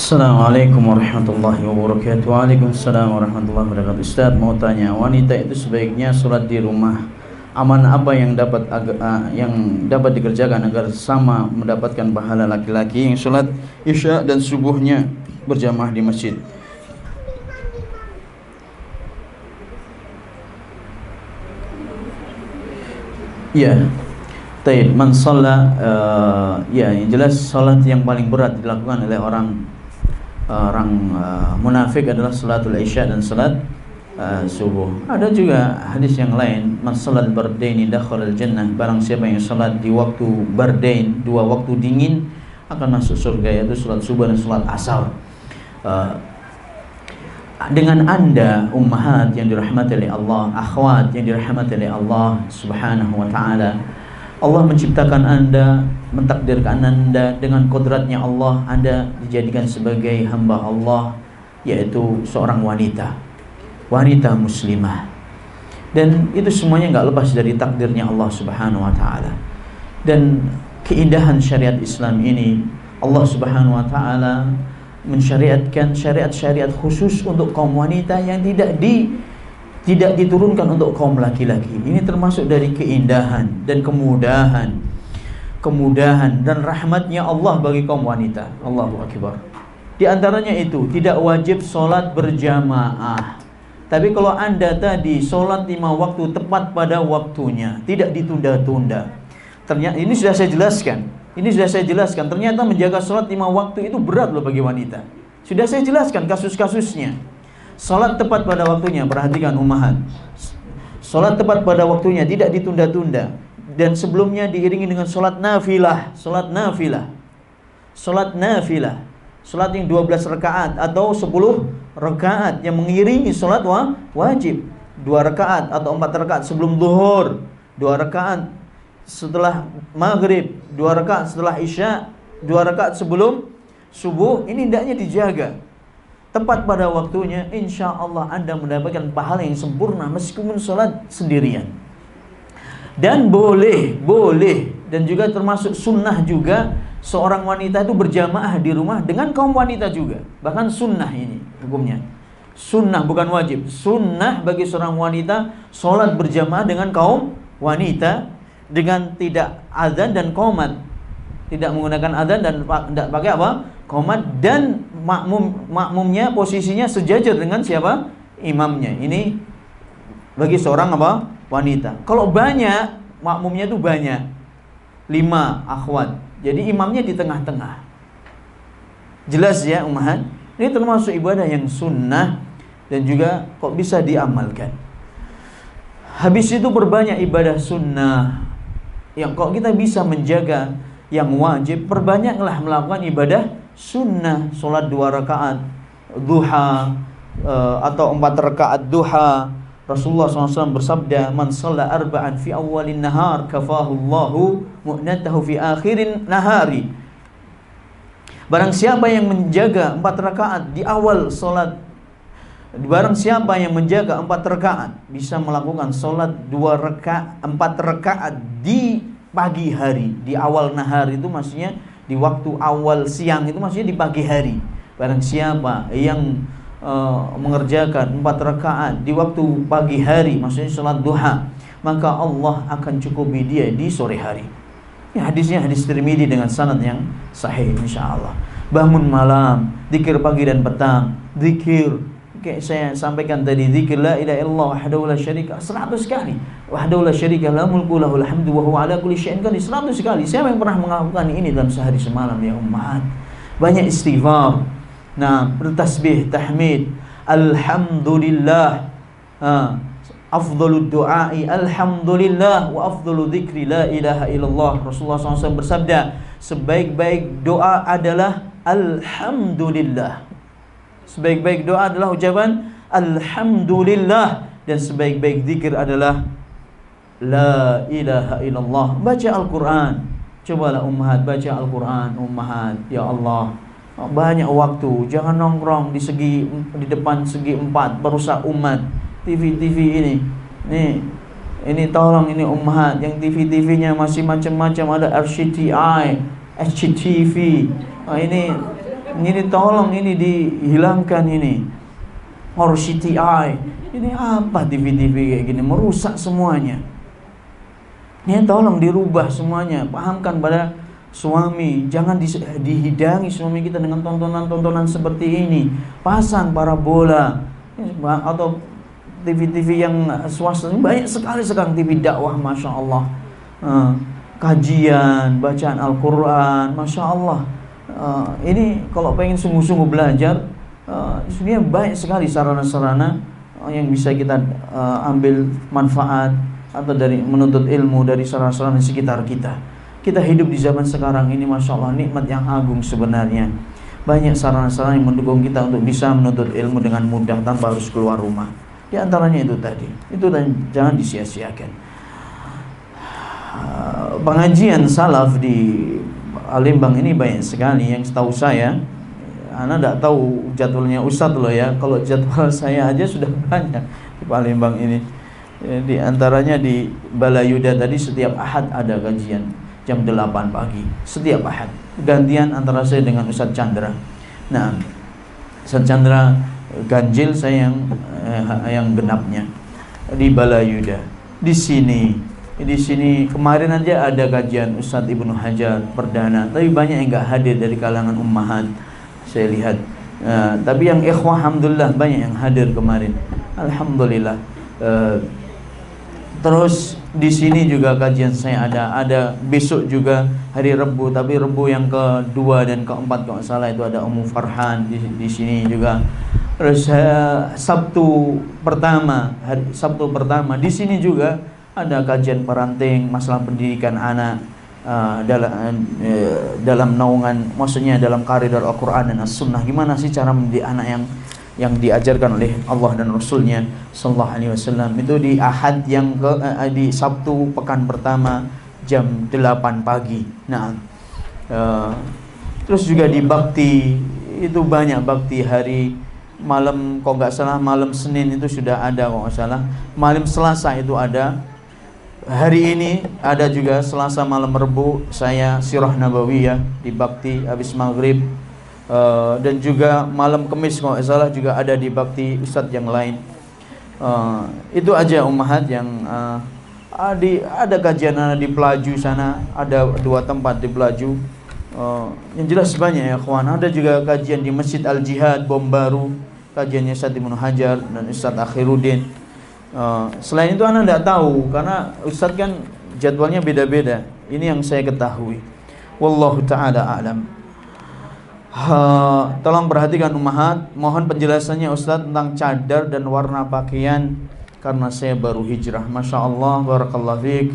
Assalamualaikum warahmatullahi wabarakatuh. Waalaikumsalam warahmatullahi wabarakatuh. Ustaz mau tanya, wanita itu sebaiknya sholat di rumah. Aman apa yang dapat dikerjakan agar sama mendapatkan pahala laki-laki yang sholat isya dan subuhnya berjamaah di masjid? Ya, taib man shalla, ya yang jelas salat yang paling berat dilakukan oleh orang munafik adalah salatul isya dan salat subuh. Ada juga hadis yang lain, man salat bardaini dakhalal jannah, barang siapa yang salat di waktu bardain, dua waktu dingin, akan masuk surga, yaitu salat subuh dan salat asar. Dengan anda ummahat yang dirahmati oleh Allah, akhwat yang dirahmati oleh Allah subhanahu wa ta'ala, Allah menciptakan anda, mentakdirkan anda dengan kodratnya Allah, anda dijadikan sebagai hamba Allah, yaitu seorang wanita muslimah, dan itu semuanya nggak lepas dari takdirnya Allah subhanahu wa ta'ala. Dan keindahan syariat Islam ini, Allah subhanahu wa ta'ala mensyariatkan syariat-syariat khusus untuk kaum wanita yang tidak diturunkan untuk kaum laki-laki. Ini termasuk dari keindahan dan kemudahan dan rahmatnya Allah bagi kaum wanita. Allahu Akbar. Di antaranya itu tidak wajib sholat berjamaah. Tapi kalau anda tadi sholat 5 waktu tepat pada waktunya, tidak ditunda-tunda. Ternyata ini sudah saya jelaskan. Ternyata menjaga sholat 5 waktu itu berat loh bagi wanita. Sudah saya jelaskan kasus-kasusnya. Sholat tepat pada waktunya, perhatikan ummahat. Sholat tepat pada waktunya, tidak ditunda-tunda. Dan sebelumnya diiringi dengan sholat nafilah. Sholat yang 12 rakaat atau 10 rakaat yang mengiringi sholat wajib. 2 rakaat atau 4 rakaat sebelum zuhur, 2 rakaat setelah maghrib, 2 rakaat setelah isya, 2 rakaat sebelum subuh. Ini hendaknya dijaga tepat pada waktunya. Insya Allah anda mendapatkan pahala yang sempurna meskipun sholat sendirian. Dan boleh dan juga termasuk sunnah juga seorang wanita itu berjamaah di rumah dengan kaum wanita juga. Bahkan sunnah ini hukumnya, sunnah bukan wajib. Sunnah bagi seorang wanita sholat berjamaah dengan kaum wanita dengan tidak azan dan qomat, tidak menggunakan azan dan tidak pakai apa? Qomat, dan makmumnya posisinya sejajar dengan siapa? Imamnya. Ini bagi seorang apa? Wanita. Kalau banyak, makmumnya itu banyak, 5 akhwat, jadi imamnya di tengah-tengah. Jelas ya ummahat? Ini termasuk ibadah yang sunnah dan juga kok bisa diamalkan. Habis itu berbanyak ibadah sunnah yang kok kita bisa menjaga yang wajib, perbanyaklah melakukan ibadah sunnah. Sholat 2 rakaat duha atau 4 rakaat duha. Rasulullah SAW bersabda, man shalla arba'an fi awalin nahar kafahullahu mu'natahu fi akhirin nahari. Barang siapa yang menjaga 4 rakaat di awal sholat, barang siapa yang menjaga 4 rakaat bisa melakukan sholat 4 rakaat di pagi hari. Di awal nahar itu maksudnya di waktu awal siang, itu maksudnya di pagi hari. Barang siapa yang mengerjakan 4 rakaat di waktu pagi hari, maksudnya sholat duha, maka Allah akan cukupi dia di sore hari. Ya, hadisnya hadis Tirmidzi dengan sanad yang sahih insyaallah. Bangun malam, zikir pagi dan petang, zikir kayak saya sampaikan tadi, zikir la ilaha illallah wahdahu la syarika 100 kali. Wahdahu la syarika lahu mulku lahul hamdu wa huwa ala kulli syai'in qadir 100 kali. Siapa yang pernah melakukan ini dalam sehari semalam ya ummahat? Banyak istighfar. Nah, bertasbih, tahmid, alhamdulillah. Afdhalud du'ai alhamdulillah wa afdhalu dzikri la ilaha illallah. Rasulullah SAW bersabda, sebaik-baik doa adalah alhamdulillah. Sebaik-baik doa adalah ucapan alhamdulillah, dan sebaik-baik zikir adalah la ilaha illallah. Baca Al-Quran. Cobalah ummahat baca Al-Quran ummahat. Ya Allah, banyak waktu, jangan nongkrong di depan segi 4 perusak umat. TV ini tolong, ini ummahat yang TV-nya masih macam-macam, ada RCTI, SCTV. Ini Ini tolong ini dihilangkan ini. RCTI. Ini apa TV-TV kayak gini, merusak semuanya. Ini tolong dirubah semuanya. Pahamkan pada suami, jangan dihidangi suami kita dengan tontonan-tontonan seperti ini. Pasang parabola atau TV-TV yang swasta. Banyak sekali sekarang TV dakwah, Masya Allah. Kajian, bacaan Al-Quran, Masya Allah. Ini kalau pengen sungguh-sungguh belajar, sebenarnya banyak sekali sarana-sarana yang bisa kita ambil manfaat atau dari menuntut ilmu dari sarana-sarana di sekitar kita. Kita hidup di zaman sekarang ini, Masya Allah, nikmat yang agung sebenarnya. Banyak sarana-sarana yang mendukung kita untuk bisa menuntut ilmu dengan mudah tanpa harus keluar rumah. Di antaranya itu tadi. Itu dan jangan disia-siakan. Pengajian salaf di Palembang ini banyak sekali. Yang setahu saya, Ana tidak tahu jadwalnya Ustadz loh ya. Kalau jadwal saya aja sudah banyak di Palembang ini. Di antaranya di Balayuda tadi setiap Ahad ada kajian jam 8 pagi setiap Ahad. Gantian antara saya dengan Ustadz Chandra. Nah, Ustadz Chandra ganjil, saya yang genapnya di Balayuda. Di sini kemarin aja ada kajian Ustadz Ibnu Hajar perdana, tapi banyak yang nggak hadir dari kalangan ummahat. Saya lihat, tapi yang ikhwah alhamdulillah banyak yang hadir kemarin. Alhamdulillah. Terus di sini juga kajian saya ada besok juga hari Rabu, tapi Rabu yang kedua dan keempat kalau salah itu ada Ummu Farhan di sini juga. Terus Sabtu pertama di sini juga ada kajian parenting, masalah pendidikan anak dalam naungan, maksudnya dalam koridor Al-Quran dan As-Sunnah. Gimana sih cara mendidik anak yang diajarkan oleh Allah dan Rasulnya Sallallahu Alaihi Wasallam. Itu di Ahad di Sabtu pekan pertama jam 8 pagi. Nah, terus juga di bakti itu banyak bakti hari malam, kalau nggak salah malam Senin itu sudah ada, kalau nggak salah malam Selasa itu ada. Hari ini ada juga Selasa malam Rebu saya Sirah Nabawiyah di bakti habis maghrib. Dan juga malam Kamis kalau tidak salah juga ada di bakti ustadz yang lain. Itu aja ummahat yang ada kajian di Pelaju sana, ada 2 tempat di Pelaju. Yang jelas banyak ya kawan. Ada juga kajian di Masjid Al-Jihad Bom Baru, kajiannya Ustadz Ibnu Hajar dan Ustadz Akhiruddin. Selain itu Anda tidak tahu karena ustadz kan jadwalnya beda-beda. Ini yang saya ketahui. Wallahu ta'ala a'lam. Tolong perhatikan ummahat, mohon penjelasannya Ustadz tentang cadar dan warna pakaian karena saya baru hijrah. Masya Allah, barakallahu fiik.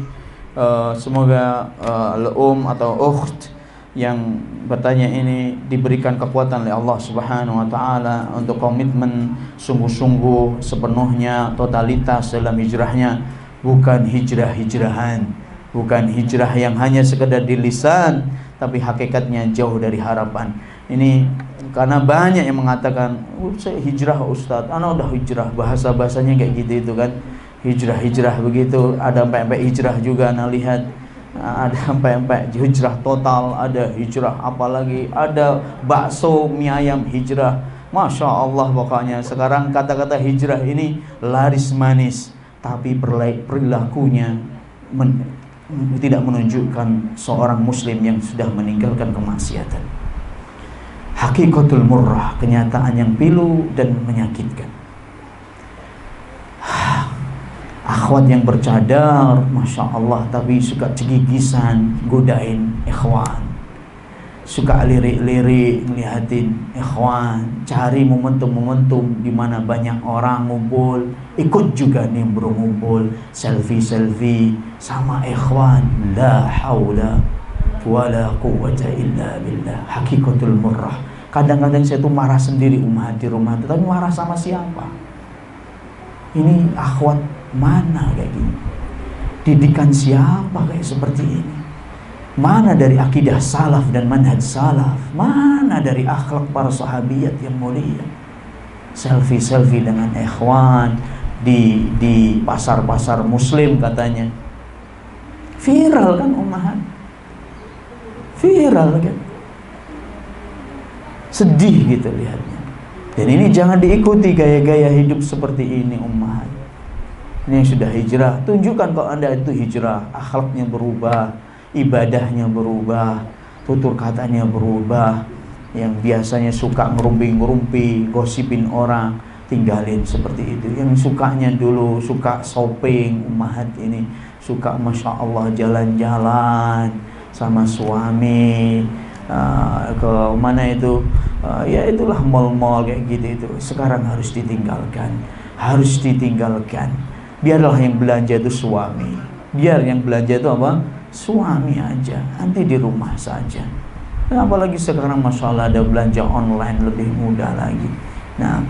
Semoga al-um atau ukht yang bertanya ini diberikan kekuatan oleh Allah Subhanahu wa taala untuk komitmen sungguh-sungguh sepenuhnya totalitas dalam hijrahnya, bukan hijrah-hijrahan, bukan hijrah yang hanya sekedar di lisan tapi hakikatnya jauh dari harapan. Ini karena banyak yang mengatakan, saya hijrah Ustadz, anak udah hijrah, bahasa-bahasanya kayak gitu itu kan, hijrah-hijrah begitu. Ada sampai hijrah juga, anak lihat ada sampai hijrah total, ada hijrah apalagi, ada bakso mie ayam hijrah. Masya Allah pokoknya sekarang kata-kata hijrah ini laris manis, tapi perilakunya tidak menunjukkan seorang muslim yang sudah meninggalkan kemaksiatan. Hakikatul murrah, kenyataan yang pilu dan menyakitkan. Akhwat yang bercadar, Masya Allah, tapi suka cegigisan, godain ikhwan, suka lirik-lirik ngeliatin ikhwan, cari momentum-momentum di mana banyak orang ngumpul, ikut juga nimbrung ngumpul, selfie-selfie sama ikhwan. La haula wala quwwata illa billah. Hakikatul murrah. Kadang-kadang saya tuh marah sendiri umat di rumah itu, tapi marah sama siapa? Ini akhwat mana kayak gini? Didikan siapa kayak seperti ini? Mana dari akidah salaf dan manhaj salaf? Mana dari akhlak para sahabiyat yang mulia? Selfie-selfie dengan ikhwan di pasar-pasar muslim katanya. Viral kan ummahan? Viral kan? sedih gitu lihatnya. Dan ini jangan diikuti gaya-gaya hidup seperti ini ummahat. Ini yang sudah hijrah, tunjukkan kalau Anda itu hijrah, akhlaknya berubah, ibadahnya berubah, tutur katanya berubah. Yang biasanya suka ngerumpi-ngerumpi, gosipin orang, tinggalin seperti itu. Yang sukanya dulu suka shopping, ummahat ini suka Masya Allah jalan-jalan sama suami, ke mana itu, ya itulah mall-mall kayak gitu itu. Sekarang harus ditinggalkan, harus ditinggalkan. Biarlah yang belanja itu suami, biar yang belanja itu apa? Suami aja, nanti di rumah saja. Nah, apalagi sekarang Masya Allah ada belanja online lebih mudah lagi. Nah,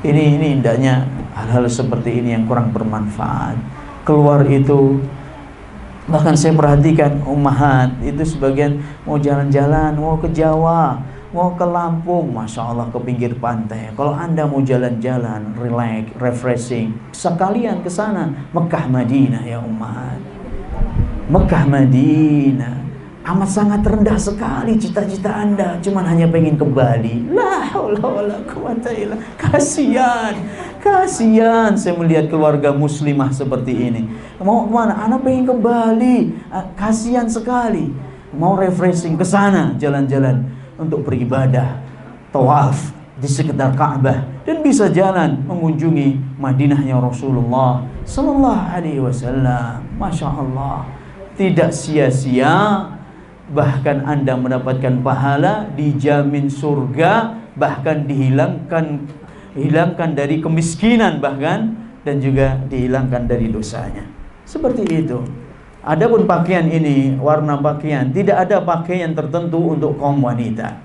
ini indahnya hal-hal seperti ini yang kurang bermanfaat. Keluar itu, bahkan saya perhatikan ummahat itu sebagian mau jalan-jalan, mau ke Jawa, mau ke Lampung, Masya Allah ke pinggir pantai. Kalau Anda mau jalan-jalan, relax, refreshing, sekalian ke sana, Mekah Madinah ya ummahat. Mekah Madinah. Amat sangat rendah sekali cita-cita Anda, cuman hanya pengen ke Bali. La haula wala quwata illa. Kasihan saya melihat keluarga muslimah seperti ini. Mau kemana? Anak pengen ke Bali. Kasihan sekali. Mau refreshing ke sana, jalan-jalan untuk beribadah, tawaf di sekitar Ka'bah, dan bisa jalan mengunjungi Madinahnya Rasulullah sallallahu alaihi wasallam. Masya Allah, tidak sia-sia. Bahkan Anda mendapatkan pahala, dijamin surga, bahkan dihilangkan dari kemiskinan bahkan, dan juga dihilangkan dari dosanya. Seperti itu. Adapun pakaian ini, warna pakaian, tidak ada pakaian tertentu untuk kaum wanita.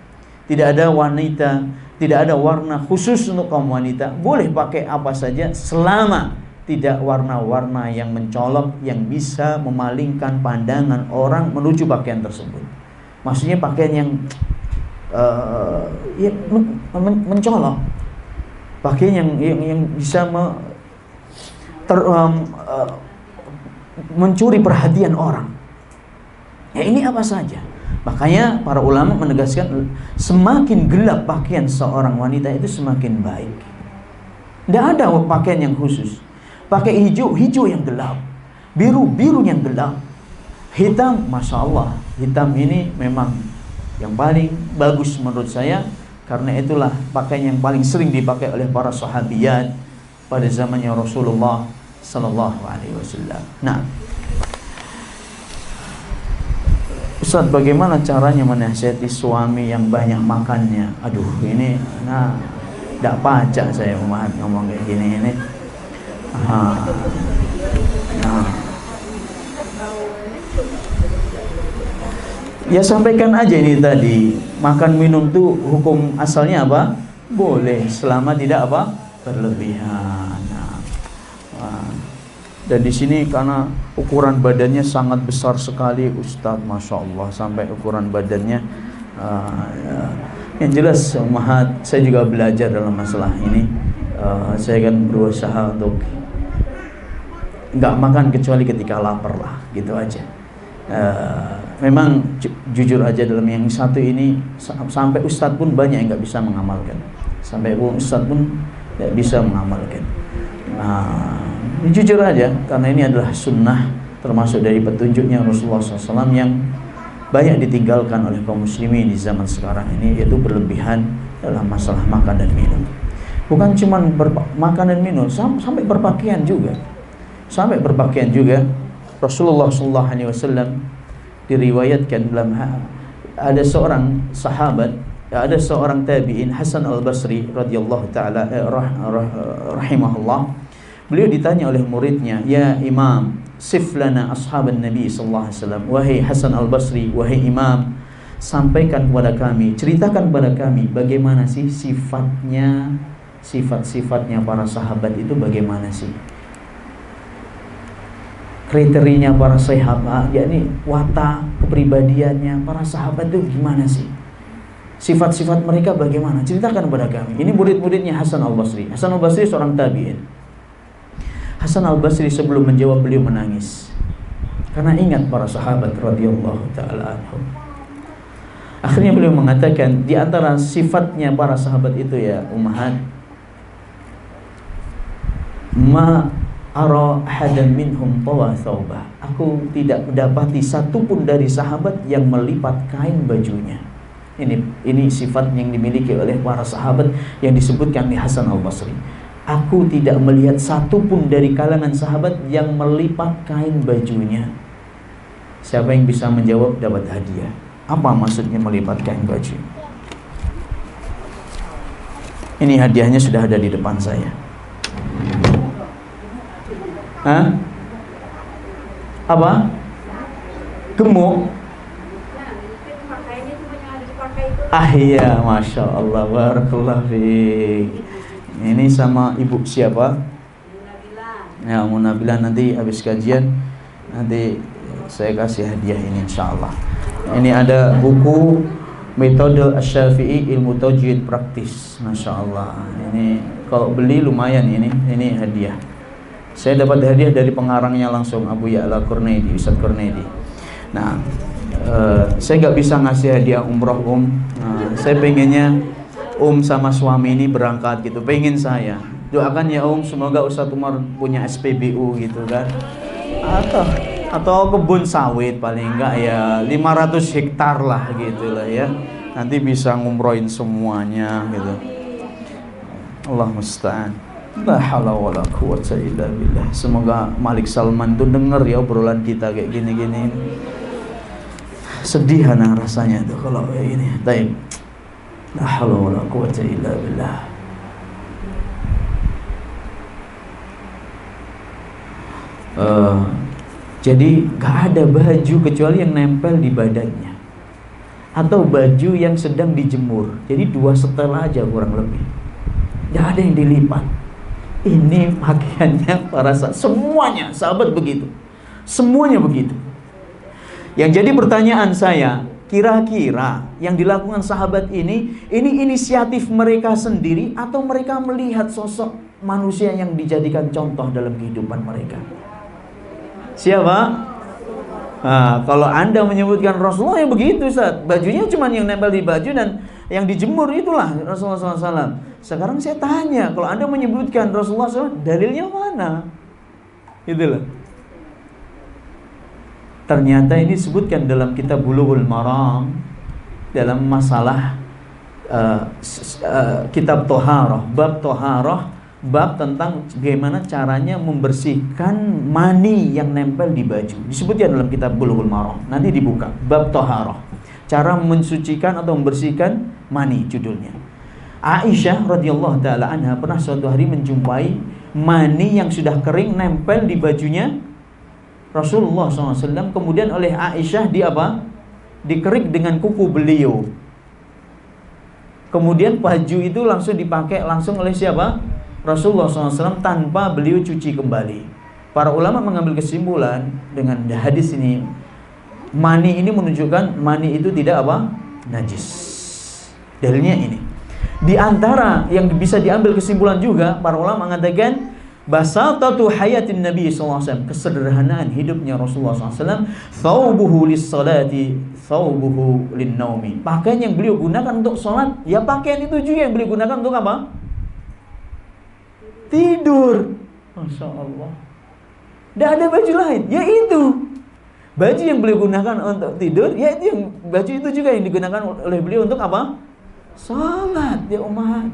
Tidak ada warna khusus untuk kaum wanita. Boleh pakai apa saja selama tidak warna-warna yang mencolok, yang bisa memalingkan pandangan orang menuju pakaian tersebut. Maksudnya pakaian yang mencolok, pakaian yang bisa mencuri perhatian orang. Ya ini apa saja. Makanya para ulama menegaskan, semakin gelap pakaian seorang wanita itu semakin baik. Tidak ada pakaian yang khusus. Pakai hijau yang gelap, biru yang gelap, hitam, Masya Allah. Hitam ini memang yang paling bagus menurut saya, karena itulah pakaian yang paling sering dipakai oleh para sahabiyat pada zamannya Rasulullah sallallahu alaihi wasallam. Nah, Ustaz, bagaimana caranya menasihati suami yang banyak makannya? Aduh, ini tidak pacak saya ngomong kayak gini ini. Ya sampaikan aja ini tadi, makan minum tuh hukum asalnya apa? Boleh, selama tidak apa? Berlebihan. Dan di sini karena ukuran badannya sangat besar sekali Ustadz, Masya Allah, sampai ukuran badannya yang jelas ummahat, saya juga belajar dalam masalah ini. Saya kan berusaha untuk nggak makan kecuali ketika lapar lah, gitu aja. Memang jujur aja dalam yang satu ini, sampai Ustadz pun banyak yang nggak bisa mengamalkan. Sampai Ustadz pun nggak bisa mengamalkan. Jujur aja, karena ini adalah sunnah, termasuk dari petunjuknya Rasulullah SAW yang banyak ditinggalkan oleh kaum muslimin di zaman sekarang ini, yaitu berlebihan dalam masalah makan dan minum. Bukan cuma makan dan minum, sampai berpakaian juga. Sampai berpakaian juga. Rasulullah SAW diriwayatkan dalam ada seorang sahabat, ada seorang tabi'in, Hasan al-Basri radhiyallahu ta'ala rahimahullah. Beliau ditanya oleh muridnya, "Ya Imam, sif lana ashaban Nabi sallallahu alaihi wasallam." Wahai Hasan al-Basri, wahai Imam, sampaikan kepada kami, ceritakan kepada kami bagaimana sih sifat-sifatnya para sahabat itu, bagaimana sih kriterianya para sahabat, yakni watak kepribadiannya para sahabat itu gimana sih, sifat-sifat mereka bagaimana, ceritakan kepada kami. Ini murid-muridnya Hasan al-Basri. Hasan al-Basri seorang tabi'in. Hasan al-Basri sebelum menjawab beliau menangis karena ingat para sahabat radhiyallahu ta'ala anhum. Akhirnya beliau mengatakan, di antara sifatnya para sahabat itu ya ummahat, ma ara ahadan minhum tawa thawbah. Aku tidak mendapati satupun dari sahabat yang melipat kain bajunya. Ini sifat yang dimiliki oleh para sahabat yang disebutkan di Hasan al-Basri. Aku tidak melihat satupun dari kalangan sahabat yang melipat kain bajunya. Siapa yang bisa menjawab dapat hadiah. Apa maksudnya melipat kain baju? Ini hadiahnya sudah ada di depan saya. Hah? Apa? Gemuk? Ah iya, Masya Allah, barakallahu fiik. Ini sama ibu siapa? Ya, Munabilah. Nanti habis kajian nanti saya kasih hadiah ini insyaallah. Ini ada buku Metode Asy-Syafi'i Ilmu Tajwid Praktis. Masya Allah. Ini kalau beli lumayan ini hadiah. Saya dapat hadiah dari pengarangnya langsung, Abu Ya'la Qurnaidi, Ustaz Qurnaidi. Nah, saya nggak bisa ngasih hadiah umroh saya pengennya sama suami ini berangkat gitu, pengen saya doakan ya semoga Ustaz Umar punya SPBU gitu kan, atau kebun sawit paling enggak ya 500 hektar lah gitu lah ya, nanti bisa ngumrohin semuanya gitu. Allah musta'an. La haula wala quwwata illa billah. Semoga Malik Salman tuh denger ya obrolan kita kayak gini-gini. Sedih rasanya tuh kalau kayak gini. Baik. La haula wala quwwata illa billah. Jadi gak ada baju kecuali yang nempel di badannya, atau baju yang sedang dijemur. Jadi 2 setel aja kurang lebih. Gak ada yang dilipat. Ini pakaiannya para sahabat. Semuanya sahabat begitu. Semuanya begitu. Yang jadi pertanyaan saya, kira-kira yang dilakukan sahabat ini inisiatif mereka sendiri atau mereka melihat sosok manusia yang dijadikan contoh dalam kehidupan mereka? Siapa? Nah, kalau Anda menyebutkan Rasulullah yang begitu, Ustaz, bajunya cuma yang nempel di baju dan yang dijemur itulah Rasulullah SAW. Sekarang saya tanya, kalau Anda menyebutkan Rasulullah SAW, dalilnya mana? Itulah. Ternyata ini disebutkan dalam kitab Bulughul Maram, dalam masalah kitab Toharoh, bab Toharoh, bab tentang bagaimana caranya membersihkan mani yang nempel di baju. Disebutkan dalam kitab Bulughul Maram. Nanti dibuka bab Toharoh, cara mensucikan atau membersihkan mani judulnya. Aisyah radhiyallahu taala anha pernah suatu hari menjumpai mani yang sudah kering nempel di bajunya Rasulullah SAW. Kemudian oleh Aisyah dikerik dengan kuku beliau. Kemudian baju itu langsung dipakai langsung oleh siapa? Rasulullah SAW tanpa beliau cuci kembali. Para ulama mengambil kesimpulan dengan hadis ini, mani ini menunjukkan mani itu tidak najis. Dalilnya ini. Di antara yang bisa diambil kesimpulan juga, para ulama mengatakan basatatu hayatin Nabi SAW, kesederhanaan hidupnya Rasulullah SAW. Thawbuhu lis-salati, thawbuhu lin-naumi. Pakaian yang beliau gunakan untuk sholat, ya pakaian itu juga yang beliau gunakan untuk apa? Tidur. Masya Allah. Tidak ada baju lain, ya itu. Baju yang beliau gunakan untuk tidur, ya itu yang baju itu juga yang digunakan oleh beliau untuk apa? Salat, ya umat.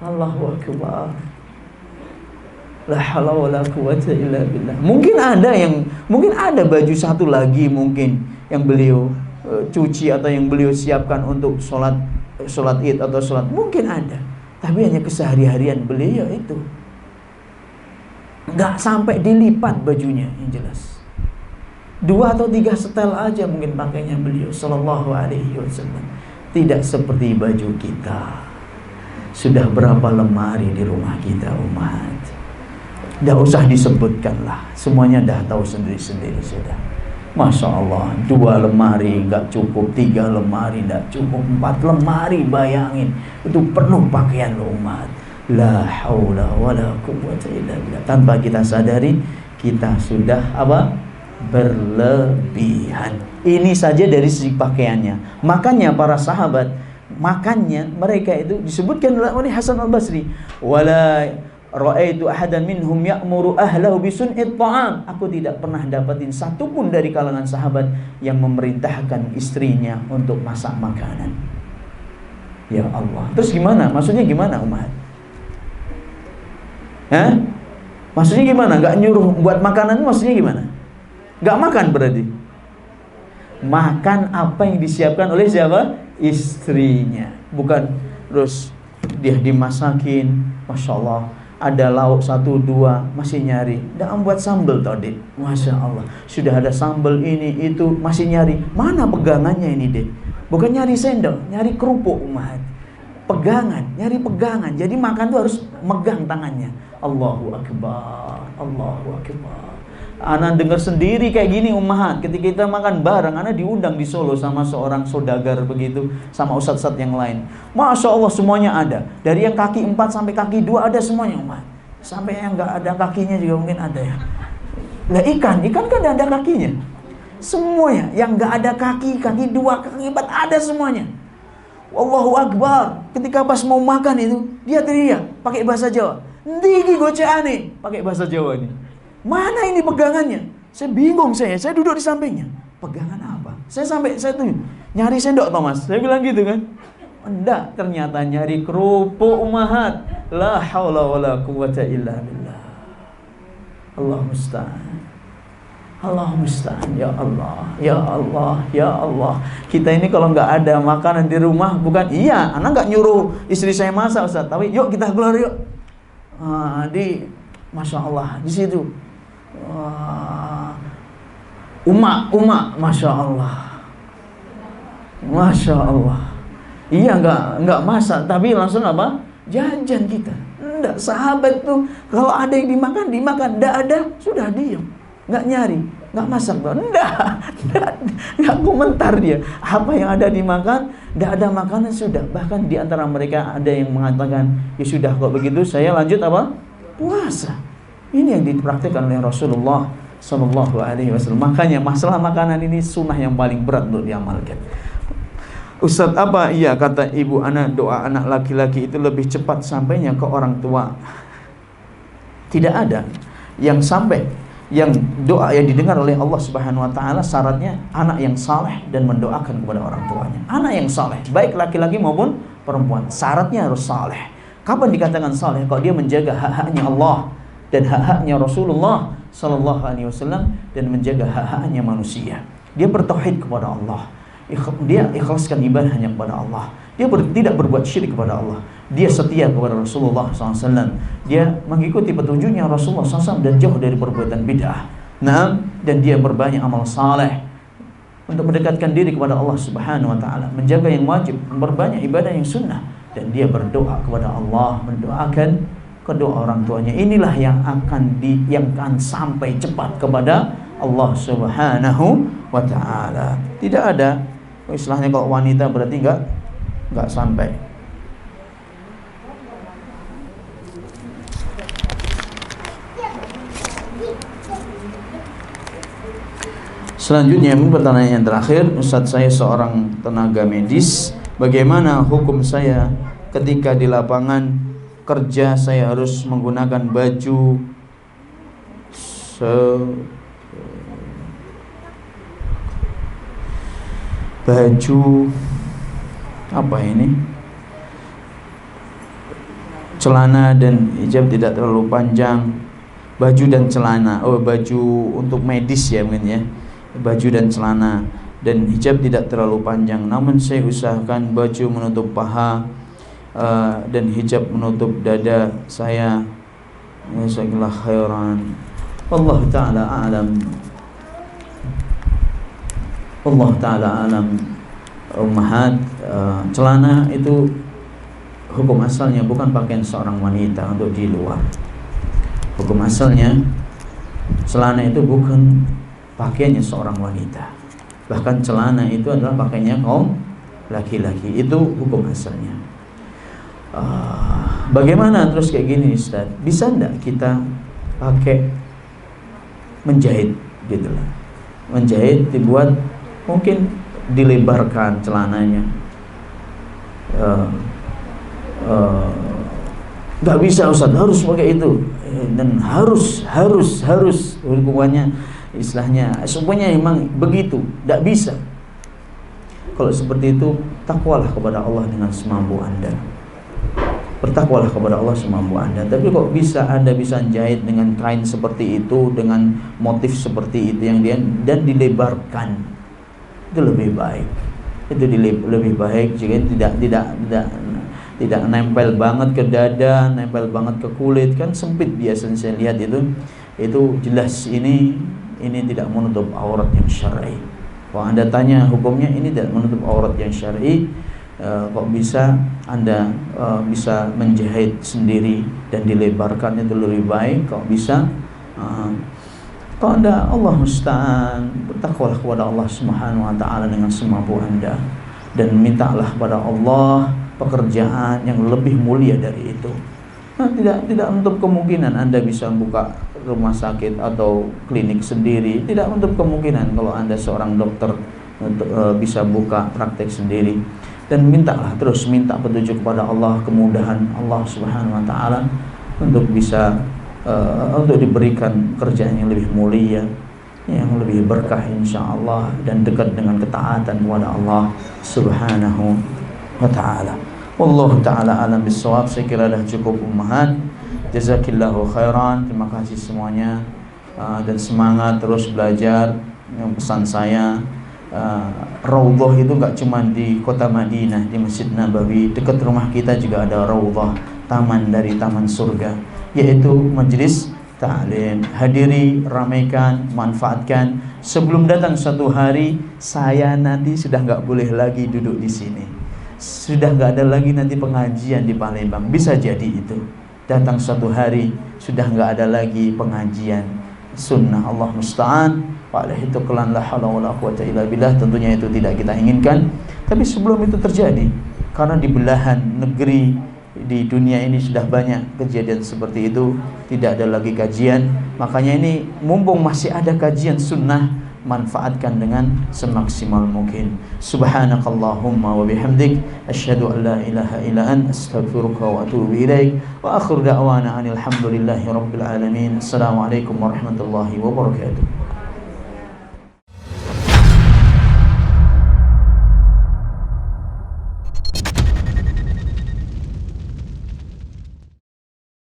Allahu Akbar. La haula wala quwwata illa billah. Mungkin ada baju satu lagi mungkin yang beliau cuci atau yang beliau siapkan untuk sholat Id atau sholat, mungkin ada. Tapi hanya kesehari-harian beliau itu. Enggak sampai dilipat bajunya, yang jelas. 2 atau 3 setel aja mungkin pakainya beliau sallallahu alaihi wasallam. Tidak seperti baju kita. Sudah berapa lemari di rumah kita umat. Tidak usah disebutkan lah, semuanya dah tahu sendiri-sendiri sudah. Masya Allah, 2 lemari nggak cukup, 3 lemari nggak cukup, 4 lemari, bayangin itu penuh pakaian umat. La haula wala quwwata illa billah. Tanpa kita sadari kita sudah berlebihan. Ini saja dari segi pakaiannya. Makanya para sahabat, makanya mereka itu disebutkan oleh Hasan al-Basri, wala ra'aitu ahadan minhum ya'muru ahlahu bisun'it ta'am. Aku tidak pernah dapatin satupun dari kalangan sahabat yang memerintahkan istrinya untuk masak makanan. Ya Allah. Terus gimana? Maksudnya gimana, Umar? Hah? Maksudnya gimana? Gak nyuruh buat makanan, maksudnya gimana? Gak makan berarti? Makan apa yang disiapkan oleh siapa? Istrinya. Bukan terus dia dimasakin, Masya Allah, ada lauk 1, 2 masih nyari. Dah buat sambal tadi, Masya Allah, sudah ada sambal ini itu masih nyari. Mana pegangannya ini deh? Bukan nyari sendok, nyari kerupuk, Umat. Pegangan, nyari pegangan. Jadi makan tuh harus megang tangannya. Allahu Akbar, Allahu Akbar. Ana dengar sendiri kayak gini, Ummahat. Ketika kita makan bareng, Ana diundang di Solo sama seorang saudagar begitu, sama ustadz-ustadz yang lain. Masya Allah semuanya ada. Dari yang kaki 4 sampai kaki 2 ada semuanya, Ummahat. Sampai yang nggak ada kakinya juga mungkin ada ya. Lah ikan kan ada kakinya. Semuanya yang nggak ada kaki 2, kaki 4 ada semuanya. Allahu Akbar. Ketika pas mau makan itu, dia teriak pakai bahasa Jawa. Ndiki goceane pakai bahasa Jawa ini. Mana ini pegangannya? Saya bingung, saya duduk di sampingnya. Pegangan apa? Saya tuh nyari sendok, Thomas. Saya bilang gitu kan. Enggak, ternyata nyari kerupuk, Ummahat. La haula wala quwata illa billah. Allah musta'an. Allah musta'an. Ya Allah, ya Allah, ya Allah. Kita ini kalau nggak ada makanan di rumah, bukan iya, anak nggak nyuruh istri saya masak, Ustaz. Tapi yuk kita keluar yuk. Masya Allah di situ. Masya Allah, Masya Allah. Iya nggak masak, tapi langsung apa? Jajan kita. Enggak, sahabat tuh kalau ada yang dimakan, enggak ada, sudah diam. Nggak nyari, nggak masak, nggak komentar dia. Apa yang ada dimakan, nggak ada makanan sudah. Bahkan di antara mereka ada yang mengatakan, ya sudah kalau begitu saya lanjut apa? Puasa. Ini yang dipraktikkan oleh Rasulullah Sallallahu Alaihi Wasallam. Makanya masalah makanan ini sunnah yang paling berat untuk diamalkan. Ustadz, apa? Iya, kata ibu anak, doa anak laki-laki itu lebih cepat sampainya ke orang tua. Tidak ada yang sampai, yang doa yang didengar oleh Allah Subhanahu Wa Taala syaratnya anak yang saleh dan mendoakan kepada orang tuanya. Anak yang saleh, baik laki-laki maupun perempuan, syaratnya harus saleh. Kapan dikatakan saleh? Kalau dia menjaga hak-haknya Allah dan hak-haknya Rasulullah Sallallahu Alaihi Wasallam dan menjaga hak-haknya manusia. Dia bertauhid kepada Allah. Dia ikhlaskan ibadahnya kepada Allah. Dia tidak berbuat syirik kepada Allah. Dia setia kepada Rasulullah SAW. Dia mengikuti petunjuknya Rasulullah SAW dan jauh dari perbuatan bid'ah. Nah, dan dia berbanyak amal saleh untuk mendekatkan diri kepada Allah Subhanahu Wa Taala, menjaga yang wajib, berbanyak ibadah yang sunnah, dan dia berdoa kepada Allah, mendoakan kedua orang tuanya. Inilah yang akan sampai cepat kepada Allah Subhanahu Wa Taala. Tidak ada istilahnya kalau wanita berarti enggak sampai. Selanjutnya pertanyaan yang terakhir, Ustadz, saya seorang tenaga medis. Bagaimana hukum saya ketika di lapangan kerja saya harus menggunakan baju apa ini? Celana dan hijab tidak terlalu panjang. Baju dan celana. Oh, baju untuk medis ya mungkin ya. Baju dan celana dan hijab tidak terlalu panjang. Namun saya usahakan baju menutup paha dan hijab menutup dada saya. Jazakallahu khairan. Wallahu taala a'lam. Allah taala alam. Ummahat, celana itu hukum asalnya bukan pakaian seorang wanita untuk di luar. Hukum asalnya celana itu bukan pakaiannya seorang wanita. Bahkan celana itu adalah pakaiannya kaum laki-laki. Itu hukum asalnya. Bagaimana terus kayak gini, Ustaz? Bisa enggak kita pakai menjahit gitu lah? menjahit dibuat mungkin dilebarkan celananya, nggak bisa Ustaz, harus pakai itu, dan harus hukumannya istilahnya semuanya memang begitu, nggak bisa. Kalau seperti itu, takwalah kepada Allah dengan semampu Anda. Bertakwalah kepada Allah semampu Anda. Tapi kok bisa Anda bisa jahit dengan kain seperti itu, dengan motif seperti itu yang dan dilebarkan, itu lebih baik. Itu lebih baik jika tidak nempel banget ke dada, nempel banget ke kulit, kan sempit biasanya saya lihat itu jelas ini tidak menutup aurat yang syar'i. Kalau Anda tanya hukumnya, ini tidak menutup aurat yang syar'i. Kok bisa Anda bisa menjahit sendiri dan dilebarkan, itu lebih baik. Kok bisa kalau Anda, Allah musta'an, bertakwalah kepada Allah Subhanahu wa taala dengan semampu Anda, dan mintalah kepada Allah pekerjaan yang lebih mulia dari itu. Nah, tidak menutup kemungkinan Anda bisa buka rumah sakit atau klinik sendiri. Tidak menutup kemungkinan kalau Anda seorang dokter bisa buka praktek sendiri. Dan mintalah, terus minta petunjuk kepada Allah, kemudahan Allah Subhanahu wa taala untuk bisa untuk diberikan kerjaan yang lebih mulia, yang lebih berkah insyaallah, dan dekat dengan ketaatan kepada Allah Subhanahu wa taala. Wallahu taala alam bisawab. Saya kira dah cukup ummahat. Jazakillahu khairan. Terima kasih semuanya, dan semangat terus belajar. Yang pesan saya, Raudhah itu gak cuma di kota Madinah, di Masjid Nabawi, dekat rumah kita juga ada Raudhah, taman dari taman surga, yaitu majelis ta'lim. Hadiri, ramaikan, manfaatkan. Sebelum datang suatu hari, saya nanti sudah gak boleh lagi duduk di sini, sudah gak ada lagi nanti pengajian di Palembang. Bisa jadi itu, datang suatu hari sudah gak ada lagi pengajian sunnah. Allah musta'an. Wa'alaihi tuqlan la hawla wa la quwwata illa billah. Tentunya itu tidak kita inginkan, tapi sebelum itu terjadi, karena di belahan negeri di dunia ini sudah banyak kejadian seperti itu, tidak ada lagi kajian. Makanya ini mumpung masih ada kajian sunnah, manfaatkan dengan semaksimal mungkin. Subhanakallahumma wa bihamdik, asyhadu an la ilaha illa anta, astaghfiruka wa atubu ilaik. Wa akhiru da'wana anil hamdulillahi rabbil alamin. Assalamualaikum warahmatullahi wabarakatuh.